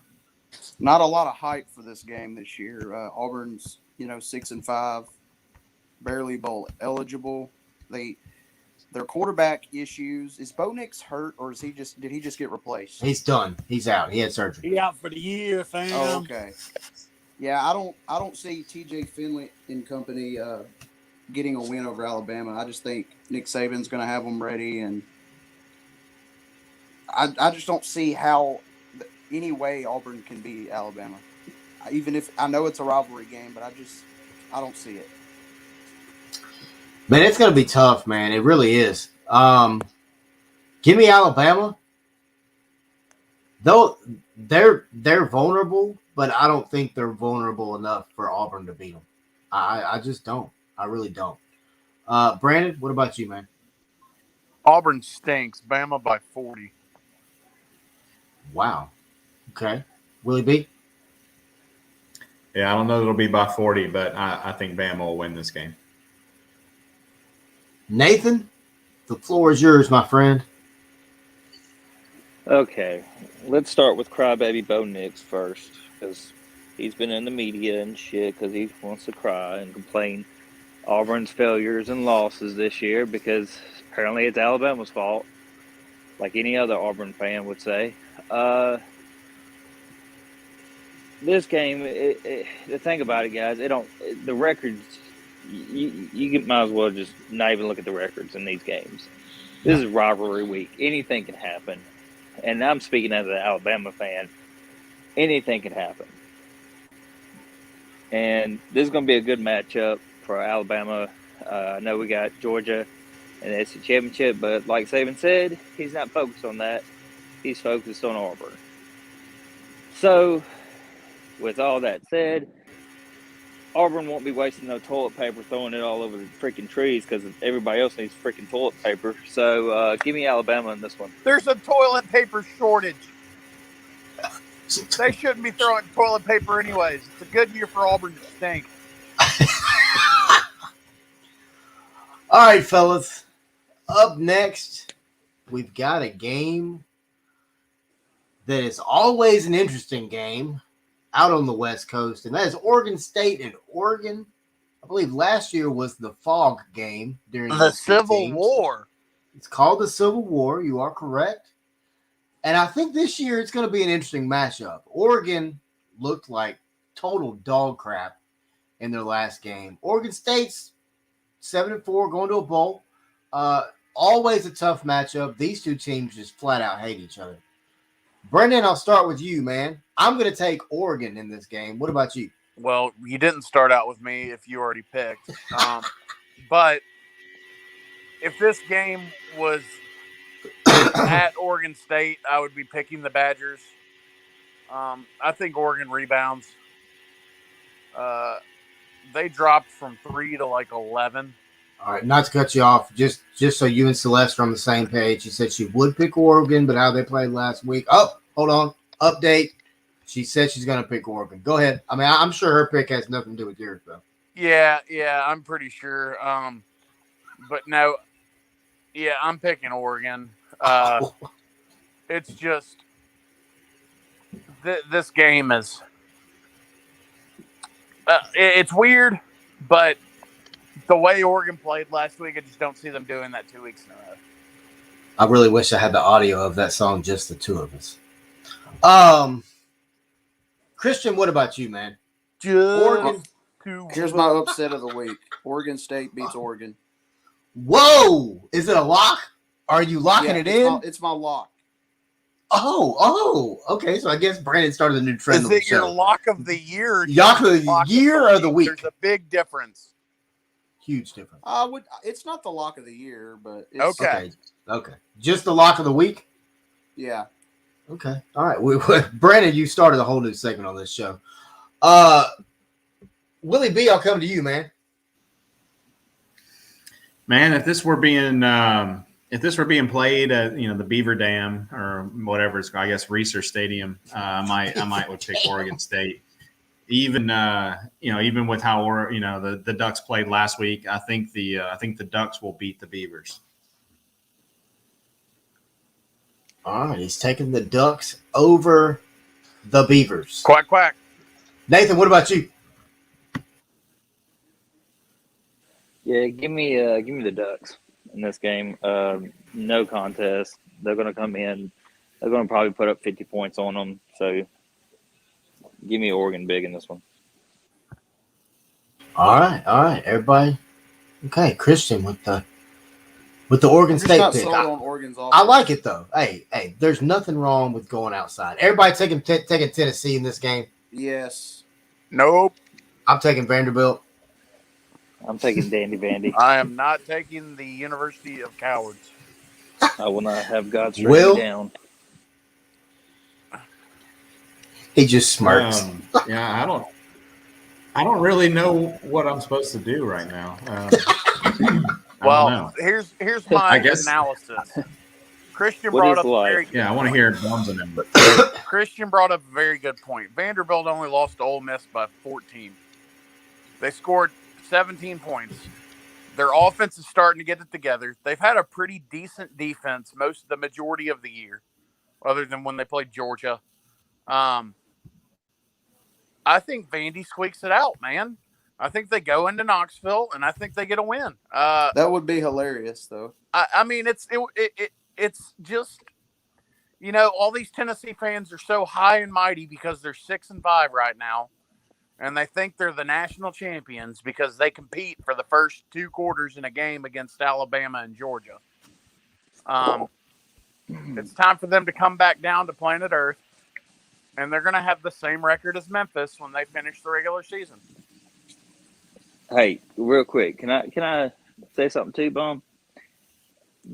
Not a lot of hype for this game this year. Auburn's 6-5, barely bowl eligible. Their quarterback issues. Is Bo Nix hurt, or did he just get replaced? He's done. He's out. He had surgery. He out for the year, fam. Oh, okay. Yeah, I don't see TJ Finley and company getting a win over Alabama. I just think Nick Saban's going to have them ready, and I just don't see how any way Auburn can beat Alabama. Even if I know it's a rivalry game, but I don't see it. Man, it's going to be tough, man. It really is. Give me Alabama. Though they're vulnerable, but I don't think they're vulnerable enough for Auburn to beat them. I just don't. I really don't. Brandon, what about you, man? Auburn stinks. Bama by 40. Wow. Okay. Willie B? Yeah, I don't know that it'll be by 40, but I think Bama will win this game. Nathan, the floor is yours, my friend. Okay, let's start with crybaby Bo Nix first, because he's been in the media and shit because he wants to cry and complain Auburn's failures and losses this year because apparently it's Alabama's fault, like any other Auburn fan would say. This game, the thing about it, guys, the records. You might as well just not even look at the records in these games. This is rivalry week. Anything can happen. And I'm speaking as an Alabama fan. Anything can happen. And this is going to be a good matchup for Alabama. I know we got Georgia in the SEC Championship, but like Saban said, he's not focused on that. He's focused on Auburn. So, with all that said, Auburn won't be wasting no toilet paper throwing it all over the freaking trees because everybody else needs freaking toilet paper. So give me Alabama in this one. There's a toilet paper shortage. They shouldn't be throwing toilet paper anyways. It's a good year for Auburn to stink. All right, fellas. Up next, we've got a game that is always an interesting game out on the West Coast, and that is Oregon State and Oregon. I believe last year was the fog game during the Civil War. It's called the Civil War. You are correct. And I think this year it's going to be an interesting matchup. Oregon looked like total dog crap in their last game. Oregon State's 7-4 going to a bowl. Always a tough matchup. These two teams just flat out hate each other. Brendan, I'll start with you, man. I'm going to take Oregon in this game. What about you? Well, you didn't start out with me if you already picked. But if this game was at Oregon State, I would be picking the Badgers. I think Oregon rebounds. They dropped from 3 to like 11. All right, not to cut you off, just so you and Celeste are on the same page. She said she would pick Oregon, but how they played last week. Oh, hold on. Update. She said she's going to pick Oregon. Go ahead. I mean, I'm sure her pick has nothing to do with yours, though. Yeah, I'm pretty sure. But no, yeah, I'm picking Oregon. It's just this game is it's weird, but the way Oregon played last week, I just don't see them doing that 2 weeks in a row. I really wish I had the audio of that song, just the two of us. Christian, what about you, man? Oregon. Here's my upset of the week. Oregon State beats Oregon. Whoa! Is it a lock? Are you locking it in? It's my lock. Oh, okay. So I guess Brandon started a new trend. Is it your lock of the year? Lock of the year or the week? There's a big difference. Huge difference. It's not the lock of the year, but it's, Okay. Just the lock of the week? Yeah. Okay. All right. Brandon, you started a whole new segment on this show. Willie B, I'll come to you, man. Man, if this were being played at the Beaver Dam or whatever it's, I guess Reser Stadium, I might would pick Oregon State. Even with how the Ducks played last week, I think the Ducks will beat the Beavers. All right, he's taking the Ducks over the Beavers. Quack quack. Nathan, what about you? Yeah, give me the Ducks in this game. No contest. They're going to come in. They're going to probably put up 50 points on them. So give me Oregon big in this one. All right, everybody. Okay, Christian with the Oregon State pick. On Oregon's I like it though. Hey, there's nothing wrong with going outside. Everybody taking Tennessee in this game. Yes. Nope. I'm taking Vanderbilt. I'm taking Dandy Vandy. I am not taking the University of Cowards. I will not have God strike Will? me down. He just smirks. Yeah, I don't really know what I'm supposed to do right now. Well, here's my analysis. Christian brought up a very I want to hear Bombs and them. Christian brought up a very good point. Vanderbilt only lost to Ole Miss by 14. They scored 17 points. Their offense is starting to get it together. They've had a pretty decent defense the majority of the year, other than when they played Georgia. I think Vandy squeaks it out, man. I think they go into Knoxville, and I think they get a win. That would be hilarious, though. I mean, it's just, all these Tennessee fans are so high and mighty because they're 6-5 right now, and they think they're the national champions because they compete for the first 2 quarters in a game against Alabama and Georgia. It's time for them to come back down to planet Earth, and they're going to have the same record as Memphis when they finish the regular season. Hey, real quick, can I say something too, Bum?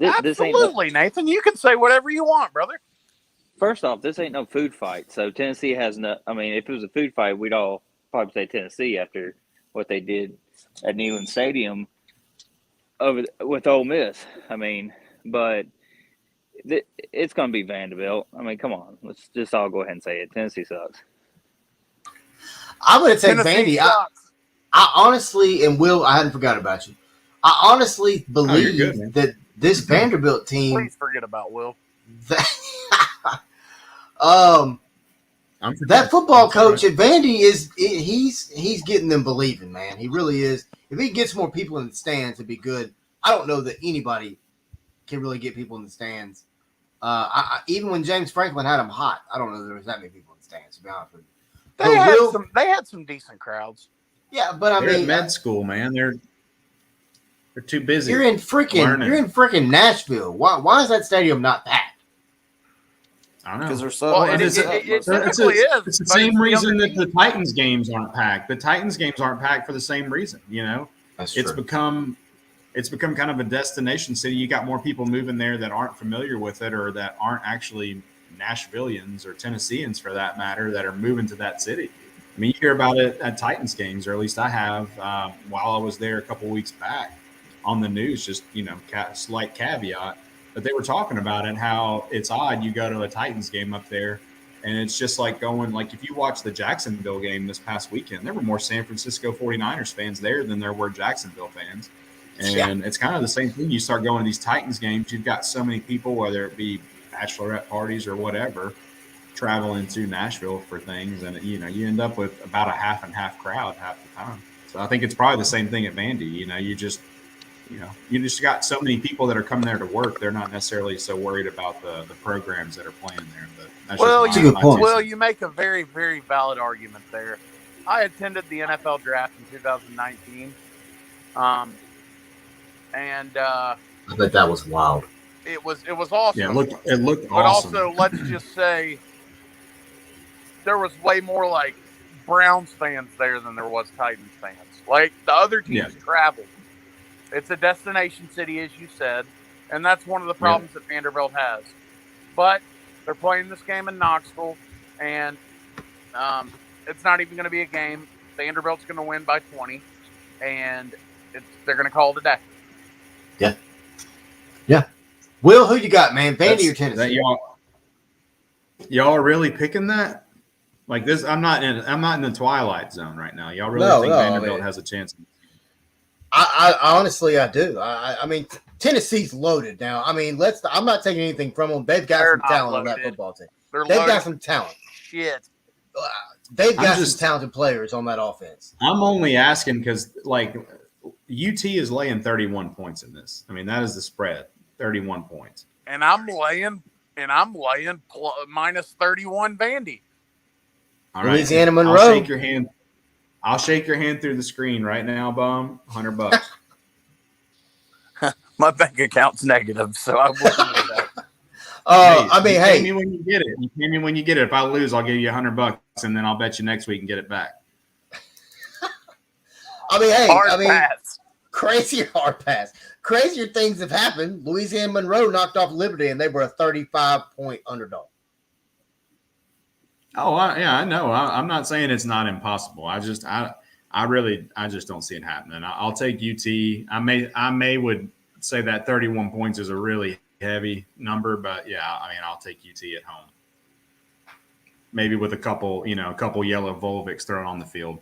Absolutely, Nathan. You can say whatever you want, brother. First off, this ain't no food fight. So Tennessee has no. I mean, if it was a food fight, we'd all probably say Tennessee after what they did at Neyland Stadium with Ole Miss. I mean, but it's going to be Vanderbilt. I mean, come on, let's just all go ahead and say it. Tennessee sucks. I'm going to take Vandy. I honestly, and Will, I hadn't forgot about you. I honestly believe that this Vanderbilt team. Please forget about Will. That football coach at Vandy he's getting them believing, man. He really is. If he gets more people in the stands, it'd be good. I don't know that anybody can really get people in the stands. Even when James Franklin had them hot, I don't know there was that many people in the stands. To be honest with you, they had some decent crowds. Yeah, but they're at med school, man. They're too busy. You're in freaking Nashville. Why is that stadium not packed? I don't know. because they're so. Well, well, it typically is. It's the but same the reason other that the Titans games aren't packed. The Titans games aren't packed for the same reason. That's It's true. become kind of a destination city. You got more people moving there that aren't familiar with it or that aren't actually Nashvillians or Tennesseans for that matter that are moving to that city. I mean, you hear about it at Titans games, or at least I have while I was there a couple weeks back on the news. Just slight caveat, but they were talking about it. How it's odd you go to a Titans game up there, and it's just like going like if you watch the Jacksonville game this past weekend, there were more San Francisco 49ers fans there than there were Jacksonville fans. And it's kind of the same thing. You start going to these Titans games, you've got so many people, whether it be bachelorette parties or whatever, traveling to Nashville for things, and you end up with about a half and half crowd half the time. So I think it's probably the same thing at Vandy. You just got so many people that are coming there to work. They're not necessarily so worried about the programs that are playing there. But that's That's a good point. Well, you make a very, very valid argument there. I attended the NFL draft in 2019. And I bet that was wild. it was awesome. Yeah, it looked but awesome. also, let's just say there was way more like Browns fans there than there was Titans fans. Like the other teams traveled. It's a destination city, as you said, and that's one of the problems that Vanderbilt has. But they're playing this game in Knoxville, and it's not even going to be a game. Vanderbilt's going to win by 20, and they're going to call it a day. Yeah. Will, who you got, man? Vandy or Tennessee? Y'all are really picking that? Like this, I'm not in the twilight zone right now. Y'all really think Vanderbilt has a chance? I honestly, I do. I mean, Tennessee's loaded now. I mean, I'm not taking anything from them. They've got some talent on that football team. They've got some talent. Shit. They've got some talented players on that offense. I'm only asking because, like, UT is laying 31 points in this. I mean, that is the spread, 31 points. And I'm laying minus 31 Vandy. All right. Louisiana Monroe. I'll shake your hand through the screen right now, Bum. $100. My bank account's negative, so I wouldn't do that. Pay me when you get it. You pay me when you get it. If I lose, I'll give you $100, and then I'll bet you next week and get it back. Pass. Crazy hard pass. Crazier things have happened. Louisiana Monroe knocked off Liberty, and they were a 35-point underdog. Oh, I know. I'm not saying it's not impossible. I just don't see it happening. I'll take UT. I may would say that 31 points is a really heavy number, but yeah, I mean, I'll take UT at home. Maybe with a couple yellow Volvics thrown on the field.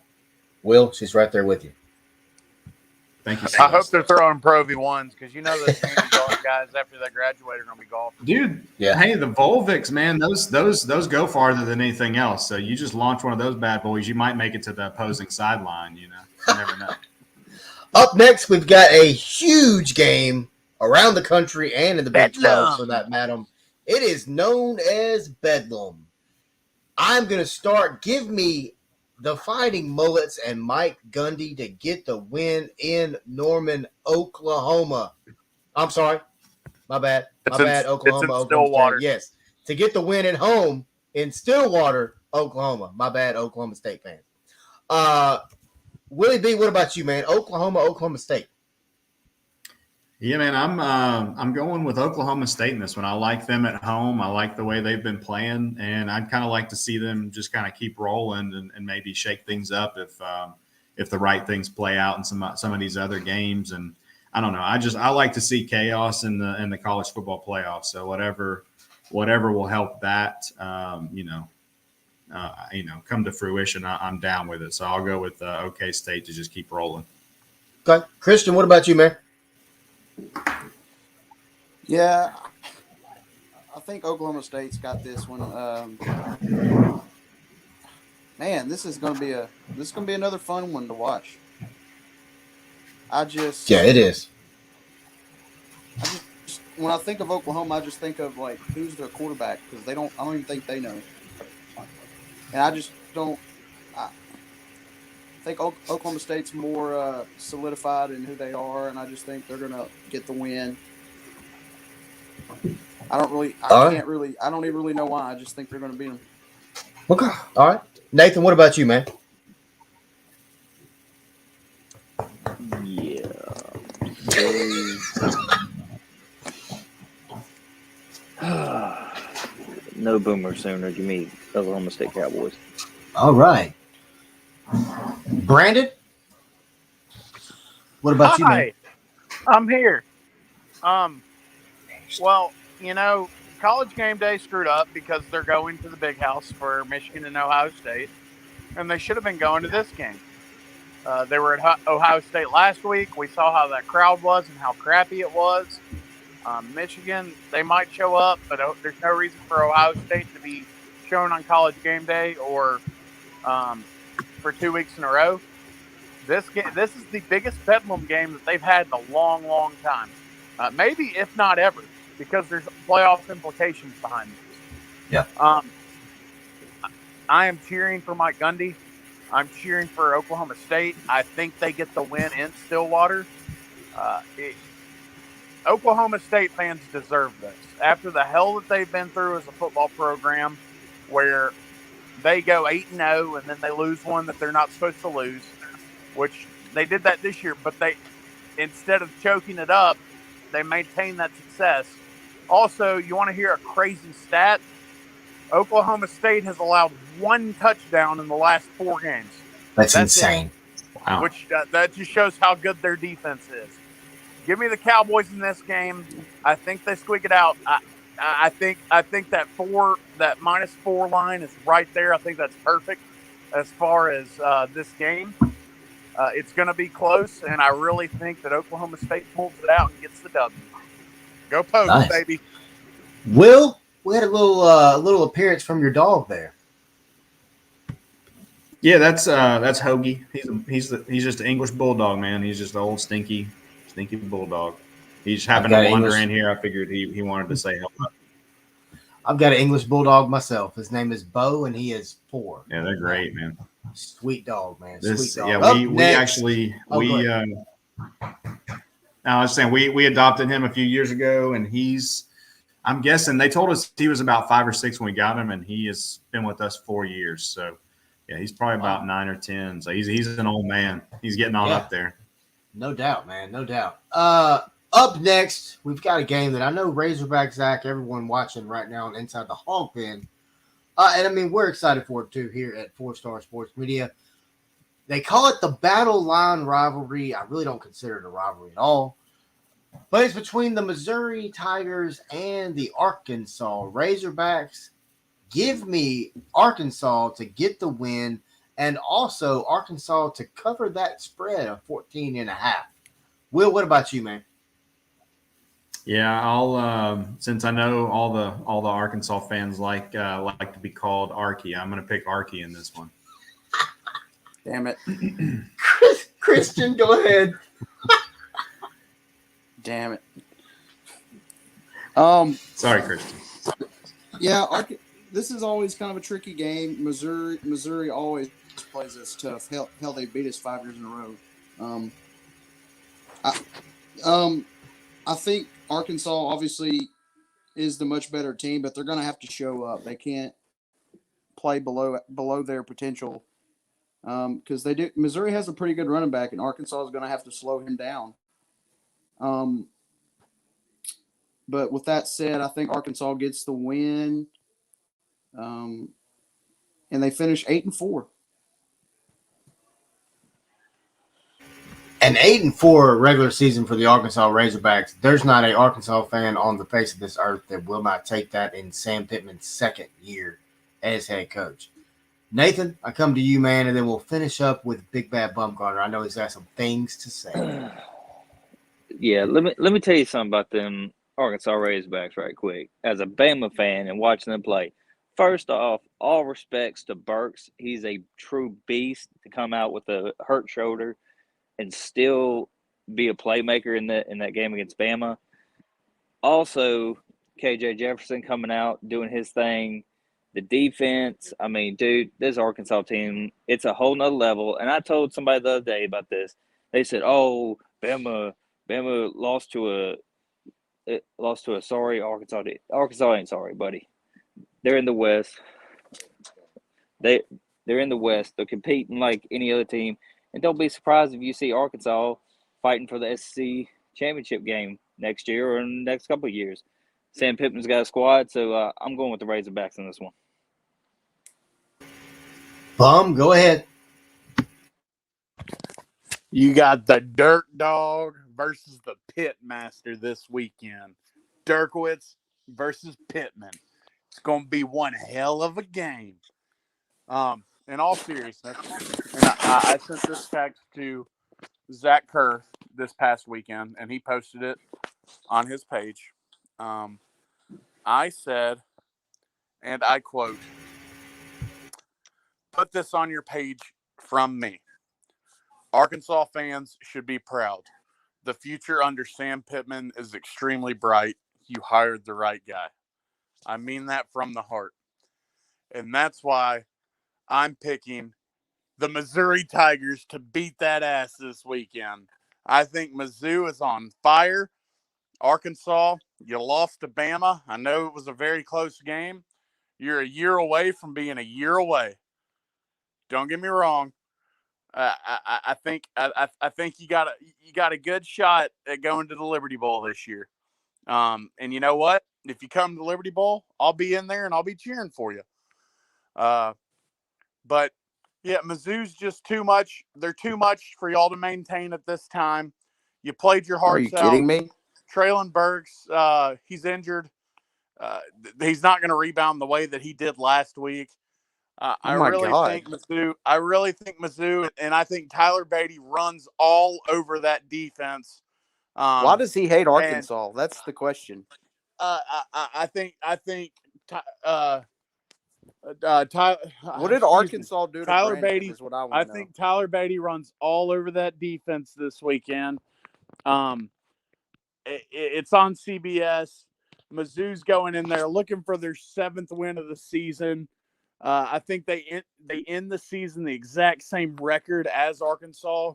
Will, she's right there with you. Thank you. I hope they're throwing Pro V1s because you know those golf guys after they graduate are going to be golfing. Dude, hey, the Volvics, man, those go farther than anything else. So you just launch one of those bad boys, you might make it to the opposing sideline. You never know. Up next, we've got a huge game around the country and in the Big 12 for that, madam. It is known as Bedlam. I'm going to start. Give me the Fighting Mullets and Mike Gundy to get the win in Norman, Oklahoma. I'm sorry. My bad. Oklahoma. Stillwater. Yes. To get the win at home in Stillwater, Oklahoma. My bad, Oklahoma State fans. Willie B, what about you, man? Oklahoma State. Yeah, man, I'm going with Oklahoma State in this one. I like them at home. I like the way they've been playing, and I'd kind of like to see them just kind of keep rolling and maybe shake things up if the right things play out in some of these other games. And I don't know. I like to see chaos in the college football playoffs. So whatever will help that, come to fruition, I'm down with it. So I'll go with OK State to just keep rolling. Okay, Christian, what about you, man? Yeah, I think Oklahoma State's got this one. Man, this is gonna be another fun one to watch. It is. When I think of Oklahoma, I just think of like who's their quarterback because I don't even think they know. And I just don't. I think Oklahoma State's more solidified in who they are, and I just think they're going to get the win. I don't even really know why. I just think they're going to beat them. Okay. All right. Nathan, what about you, man? Yeah. No Boomer Sooner. Give me Oklahoma State Cowboys. All right. Brandon, what about you, man? Hi, I'm here. Well, College Game Day screwed up because they're going to the Big House for Michigan and Ohio State, and they should have been going to this game. They were at Ohio State last week. We saw how that crowd was and how crappy it was. Michigan, they might show up, but there's no reason for Ohio State to be shown on College Game Day or for 2 weeks in a row. This is the biggest Bedlam game that they've had in a long, long time. Maybe, if not ever, because there's playoff implications behind this. Yeah. I am cheering for Mike Gundy. I'm cheering for Oklahoma State. I think they get the win in Stillwater. Oklahoma State fans deserve this. After the hell that they've been through as a football program where they go 8-0 and then they lose one that they're not supposed to lose, which they did that this year, but they, instead of choking it up, they maintain that success. Also, you want to hear a crazy stat? Oklahoma State has allowed 1 touchdown in the last 4 games. That's insane. Wow. Which that just shows how good their defense is. Give me the Cowboys in this game. I think they squeak it out. I think that -4 line is right there. I think that's perfect as far as this game. It's going to be close, and I really think that Oklahoma State pulls it out and gets the W. Go Pokes, Nice. baby. Will, we had a little appearance from your dog there. Yeah, that's Hoagie. He's just an English bulldog, man. He's just an old stinky bulldog. He just happened to wander in here. I figured he wanted to say hello. I've got an English bulldog myself. His name is Bo, and he is 4. Yeah, they're great, man. Sweet dog, man. This, Sweet dog. yeah, Up we next- actually Oh, go we ahead. I was saying we adopted him a few years ago, and I'm guessing they told us he was about 5 or 6 when we got him, and he has been with us 4 years. So yeah, he's probably about 9 or 10. So he's an old man. He's getting on up there. No doubt, man. No doubt. Up next, we've got a game that I know Razorback Zach, everyone watching right now on Inside the Hog Pen. And I mean, we're excited for it too here at 4-Star Sports Media. They call it the Battle Line Rivalry. I really don't consider it a rivalry at all. But it's between the Missouri Tigers and the Arkansas Razorbacks. Give me Arkansas to get the win, and also Arkansas to cover that spread of 14.5. Will, what about you, man? Yeah, I'll since I know all the Arkansas fans like to be called Arky, I'm going to pick Arky in this one. Damn it. Christian, go ahead. Damn it. Sorry, Christian. Yeah, this is always kind of a tricky game. Missouri always plays us tough. Hell, they beat us 5 years in a row. I think Arkansas obviously is the much better team, but they're going to have to show up. They can't play below their potential because they do. Missouri has a pretty good running back, and Arkansas is going to have to slow him down. But with that said, I think Arkansas gets the win, and they finish 8-4. An 8-4 regular season for the Arkansas Razorbacks. There's not an Arkansas fan on the face of this earth that will not take that in Sam Pittman's 2nd year as head coach. Nathan, I come to you, man, and then we'll finish up with Big Bad Bumgarner. I know he's got some things to say. Yeah, let me tell you something about them Arkansas Razorbacks right quick. As a Bama fan and watching them play, first off, all respects to Burks. He's a true beast to come out with a hurt shoulder and still be a playmaker in that game against Bama. Also, KJ Jefferson coming out, doing his thing. The defense, I mean, dude, this Arkansas team, it's a whole nother level. And I told somebody the other day about this. They said, oh, Bama lost to it lost to a sorry Arkansas. Arkansas ain't sorry, buddy. They're in the West. They're in the West. They're competing like any other team, and don't be surprised if you see Arkansas fighting for the SEC championship game next year or in the next couple of years. Sam Pittman's got a squad, so I'm going with the Razorbacks in this one. Bum, go ahead. You got the Dirt Dog versus the Pit Master this weekend. Dirkwitz versus Pittman. It's going to be one hell of a game. In all seriousness, and I sent this text to Zach Kerr this past weekend, and he posted it on his page. I said, and I quote, "Put this on your page from me. Arkansas fans should be proud. The future under Sam Pittman is extremely bright. You hired the right guy." I mean that from the heart. And that's why I'm picking the Missouri Tigers to beat that ass this weekend. I think Mizzou is on fire. Arkansas, you lost to Bama. I know it was a very close game. You're a year away from being a year away. Don't get me wrong. I think you got a good shot at going to the Liberty Bowl this year. And you know what? If you come to the Liberty Bowl, I'll be in there and I'll be cheering for you. But yeah, Mizzou's just too much. They're too much for y'all to maintain at this time. You played your hearts out. Are you kidding me? Traylon Burks, he's injured. He's not going to rebound the way that he did last week. I really think Mizzou, and I think Tyler Beatty runs all over that defense. Why does he hate Arkansas? That's the question. I think what did Arkansas do to Tyler Brandon Beatty? Is what I want I to think know. Tyler Beatty runs all over that defense this weekend. It's on CBS. Mizzou's going in there looking for their 7th win of the season. I think they end the season the exact same record as Arkansas.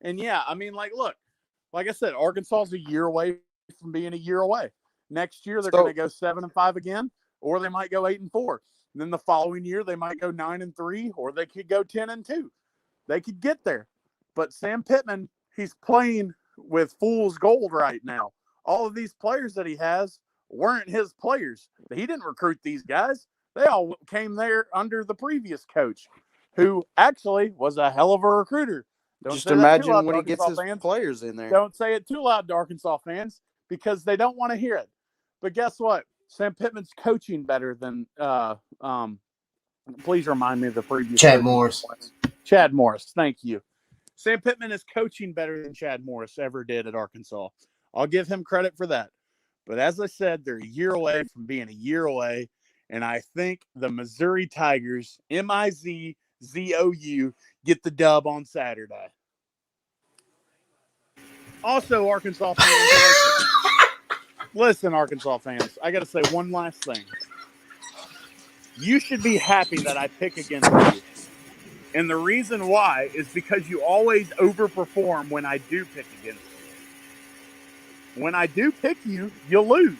And yeah, I mean, look, like I said, Arkansas is a year away from being a year away. Next year they're going to go 7-5 again, or they might go 8-4. And then the following year they might go 9-3, or they could go 10-2. They could get there. But Sam Pittman, he's playing with fool's gold right now. All of these players that he has weren't his players. He didn't recruit these guys. They all came there under the previous coach, who actually was a hell of a recruiter. Just imagine when he gets his players in there. Don't say it too loud to Arkansas fans because they don't want to hear it. But guess what? Sam Pittman's coaching better than please remind me of the previous Chad Morris. Chad Morris, thank you. Sam Pittman is coaching better than Chad Morris ever did at Arkansas. I'll give him credit for that. But as I said, they're a year away from being a year away. And I think the Missouri Tigers, MIZZOU, get the dub on Saturday. Also, Arkansas fans, listen, Arkansas fans, I got to say one last thing. You should be happy that I pick against you. And the reason why is because you always overperform when I do pick against you. When I do pick you, you'll lose.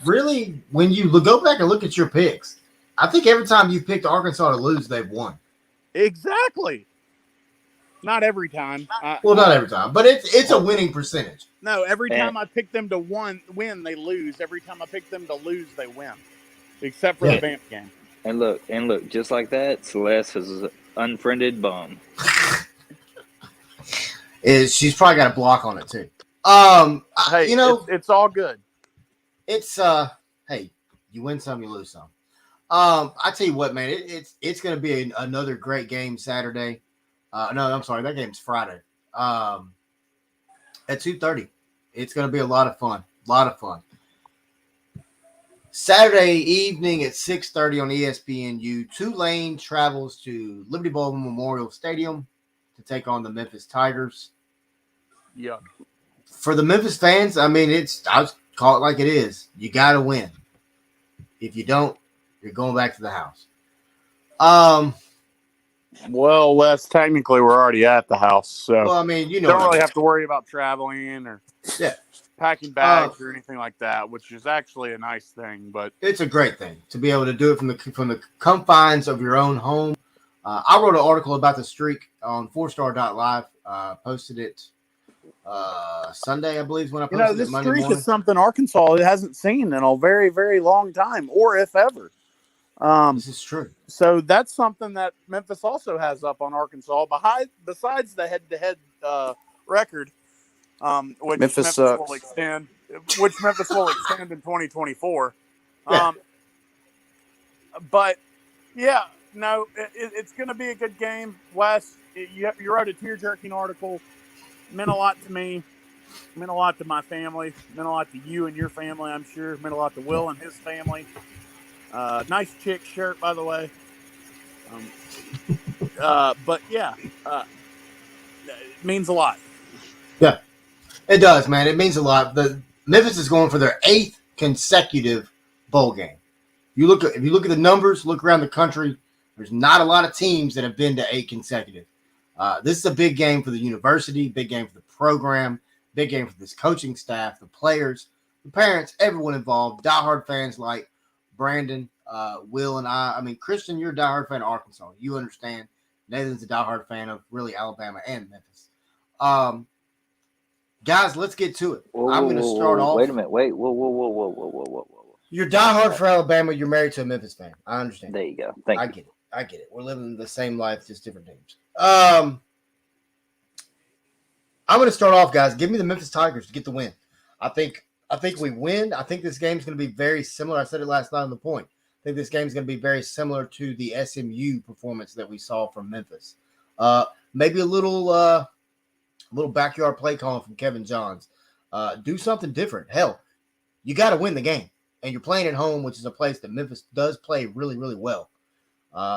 Really, when you go back and look at your picks, I think every time you picked Arkansas to lose, they've won. Exactly. Not every time. Not every time, but it's a winning percentage. No, every time I pick them to win, they lose. Every time I pick them to lose, they win. Except for the Vamp game. And look, just like that, Celeste is an unfriended bum. She's probably got a block on it too. Hey, it's all good. It's hey, you win some, you lose some. I tell you what, man, it's going to be another great game Saturday. No, I'm sorry, that game's Friday. At 2:30, it's going to be a lot of fun. Saturday evening at 6:30 on ESPNU, Tulane travels to Liberty Bowl Memorial Stadium to take on the Memphis Tigers. Yeah. For the Memphis fans, I mean, I'll call it like it is. You got to win. If you don't, you're going back to the house. Well, Wes, technically we're already at the house, so well, I mean, don't really have to worry about traveling or. Yeah. packing bags or anything like that, which is actually a nice thing. But it's a great thing to be able to do it from the confines of your own home. I wrote an article about the streak on 4star.live. Posted it Sunday, I believe, is when I posted this it Monday streak morning. is something Arkansas hasn't seen in a very, very long time, or if ever. This is true. So that's something that Memphis also has up on Arkansas, besides the head-to-head record, which Memphis will extend. Which Memphis will extend in 2024. Yeah. But yeah, no, it's going to be a good game. Wes, you wrote a tear-jerking article. Meant a lot to me. Meant a lot to my family. Meant a lot to you and your family, I'm sure. Meant a lot to Will and his family. Nice chick shirt, by the way. But yeah, it means a lot. Yeah, it does, man. It means a lot. The Memphis is going for their 8th consecutive bowl game. If you look at the numbers, look around the country, there's not a lot of teams that have been to 8 consecutive. This is a big game for the university, big game for the program, big game for this coaching staff, the players, the parents, everyone involved, diehard fans like Brandon, Will, and I. I mean, Christian, you're a diehard fan of Arkansas. You understand. Nathan's a diehard fan of really Alabama and Memphis. Guys, let's get to it. I'm going to start off. Wait a minute. Wait. Whoa. You're diehard for Alabama. You're married to a Memphis fan. I understand. There you go. Thank you. I get it. We're living the same life, just different teams. I'm going to start off, guys. Give me the Memphis Tigers to get the win. I think we win. I think this game's going to be very similar. I said it last night on the point. I think this game's going to be very similar to the SMU performance that we saw from Memphis. Maybe a little backyard play calling from Kevin Johns. Do something different. Hell, you got to win the game. And you're playing at home, which is a place that Memphis does play really, really well.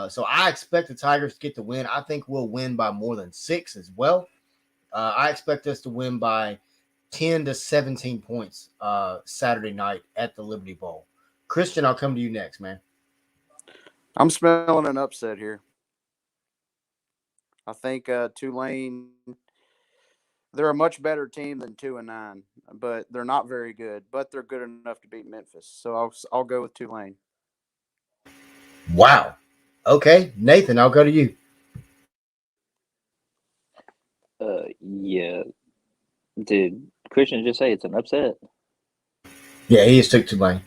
So I expect the Tigers to get the win. I think we'll win by more than 6 as well. I expect us to win by 10 to 17 points Saturday night at the Liberty Bowl. Christian, I'll come to you next, man. I'm smelling an upset here. I think Tulane, they're a much better team than 2-9, but they're not very good. But they're good enough to beat Memphis, so I'll go with Tulane. Wow. Okay, Nathan, I'll go to you. Yeah. Did Christian just say it's an upset? Yeah, he just took Tulane.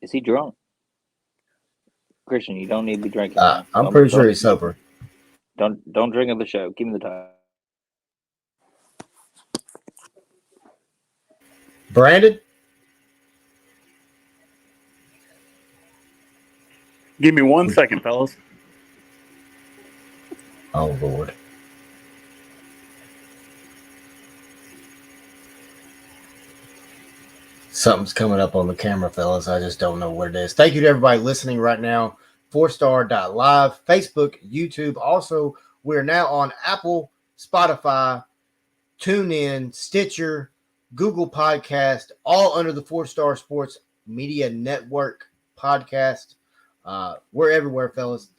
Is he drunk? Christian, you don't need to be drinking. I'm pretty sure he's sober. Don't drink on the show. Give me the time. Brandon? Give me 1 second, fellas. Oh, Lord. Something's coming up on the camera, fellas. I just don't know what it is. Thank you to everybody listening right now. 4star.live, Facebook, YouTube. Also, we're now on Apple, Spotify, TuneIn, Stitcher, Google Podcast, all under the 4-Star Sports Media Network podcast. We're everywhere, fellas.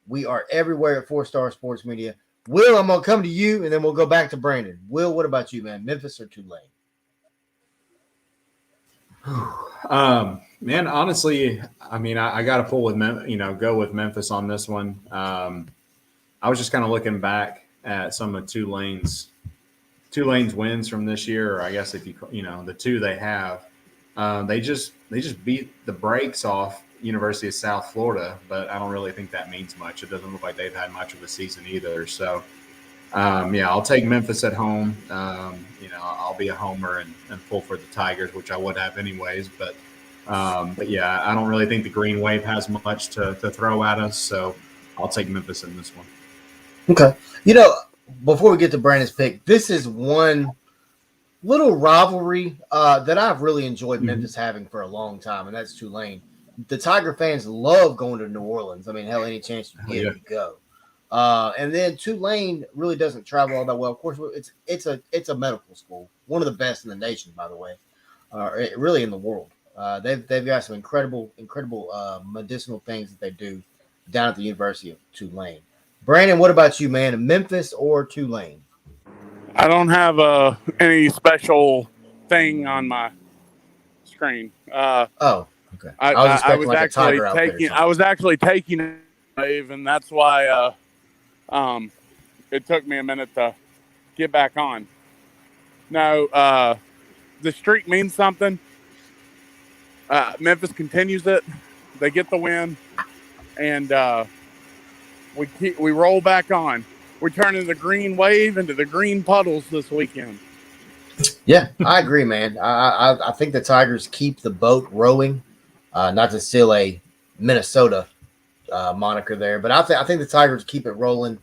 We are everywhere at 4-Star Sports Media. Will, I'm going to come to you, and then we'll go back to Brandon. Will, what about you, man? Memphis or Tulane? Man, honestly, I mean, I got to pull with go with Memphis on this one. I was just kind of looking back at some of Tulane's wins from this year, or I guess if the two they have, they just beat the brakes off University of South Florida, but I don't really think that means much. It doesn't look like they've had much of a season either. So, I'll take Memphis at home. I'll be a homer and pull for the Tigers, which I would have anyways. But yeah, I don't really think the Green Wave has much to throw at us. So I'll take Memphis in this one. Okay. Before we get to Brandon's pick, this is one little rivalry that I've really enjoyed Memphis having for a long time, and that's Tulane. The Tiger fans love going to New Orleans. I mean, hell, any chance you get, you go. And then Tulane really doesn't travel all that well. Of course, it's a medical school, one of the best in the nation, by the way, really in the world. They've got some incredible medicinal things that they do down at the University of Tulane. Brandon, what about you, man? Memphis or Tulane? I don't have any special thing on my screen. Oh, okay. I, I was I, I expecting was like a actually tiger outfit or taking. I something. was actually taking a wave, and that's why it took me a minute to get back on. No, the streak means something. Memphis continues it. They get the win, and we roll back on. We're turning the green wave into the green puddles this weekend. Yeah, I agree, man. I think the Tigers keep the boat rowing. Not to steal a Minnesota moniker there, but I think the Tigers keep it rolling.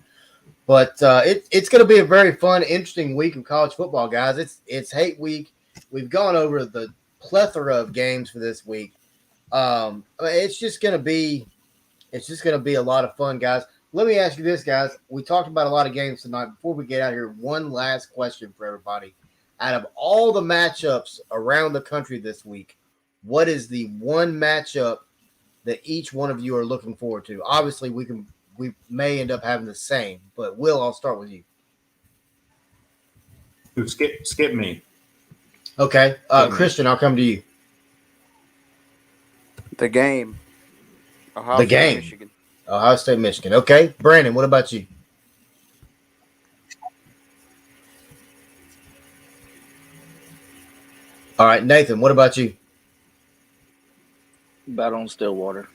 But it's going to be a very fun, interesting week of college football, guys. It's hate week. We've gone over the plethora of games for this week. It's just going to be a lot of fun, guys. Let me ask you this, guys. We talked about a lot of games tonight. Before we get out here, one last question for everybody. Out of all the matchups around the country this week, what is the one matchup that each one of you are looking forward to? Obviously, we may end up having the same, but Will, I'll start with you. Skip me. Okay, Christian, I'll come to you. The game. Ohio The State, game. Michigan. Ohio State, Michigan. Okay, Brandon, what about you? All right, Nathan, what about you? Battle on Stillwater.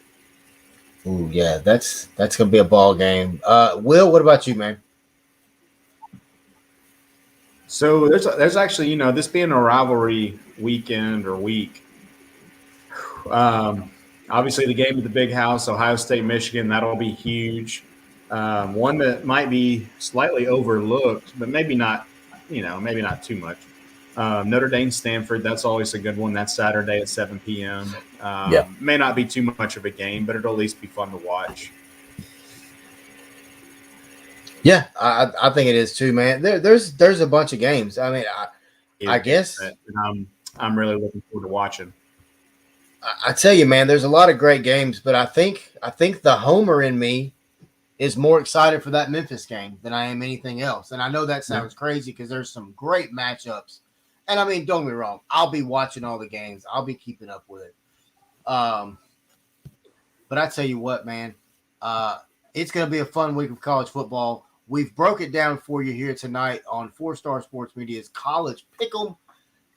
Ooh, yeah, that's gonna be a ball game. Will, what about you, man? So there's actually, this being a rivalry weekend or week. Obviously, the game at the big house, Ohio State, Michigan, that'll be huge. One that might be slightly overlooked, but maybe not too much. Notre Dame, Stanford, that's always a good one. That's Saturday at 7 p.m. Yeah. May not be too much of a game, but it'll at least be fun to watch. Yeah, I think it is too, man. There's a bunch of games. I mean, I guess I'm really looking forward to watching. I tell you, man, there's a lot of great games, but I think the homer in me is more excited for that Memphis game than I am anything else. And I know that sounds crazy because there's some great matchups. And I mean, don't get me wrong, I'll be watching all the games. I'll be keeping up with it. But I tell you what, man, it's going to be a fun week of college football. We've broke it down for you here tonight on 4-Star Sports Media's College Pickem.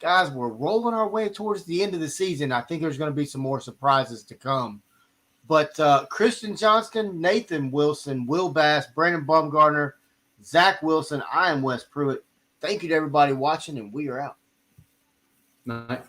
Guys, we're rolling our way towards the end of the season. I think there's going to be some more surprises to come. But Christian Johnston, Nathan Wilson, Will Bass, Brandon Baumgartner, Zach Wilson, I am Wes Pruitt. Thank you to everybody watching, and we are out. Night.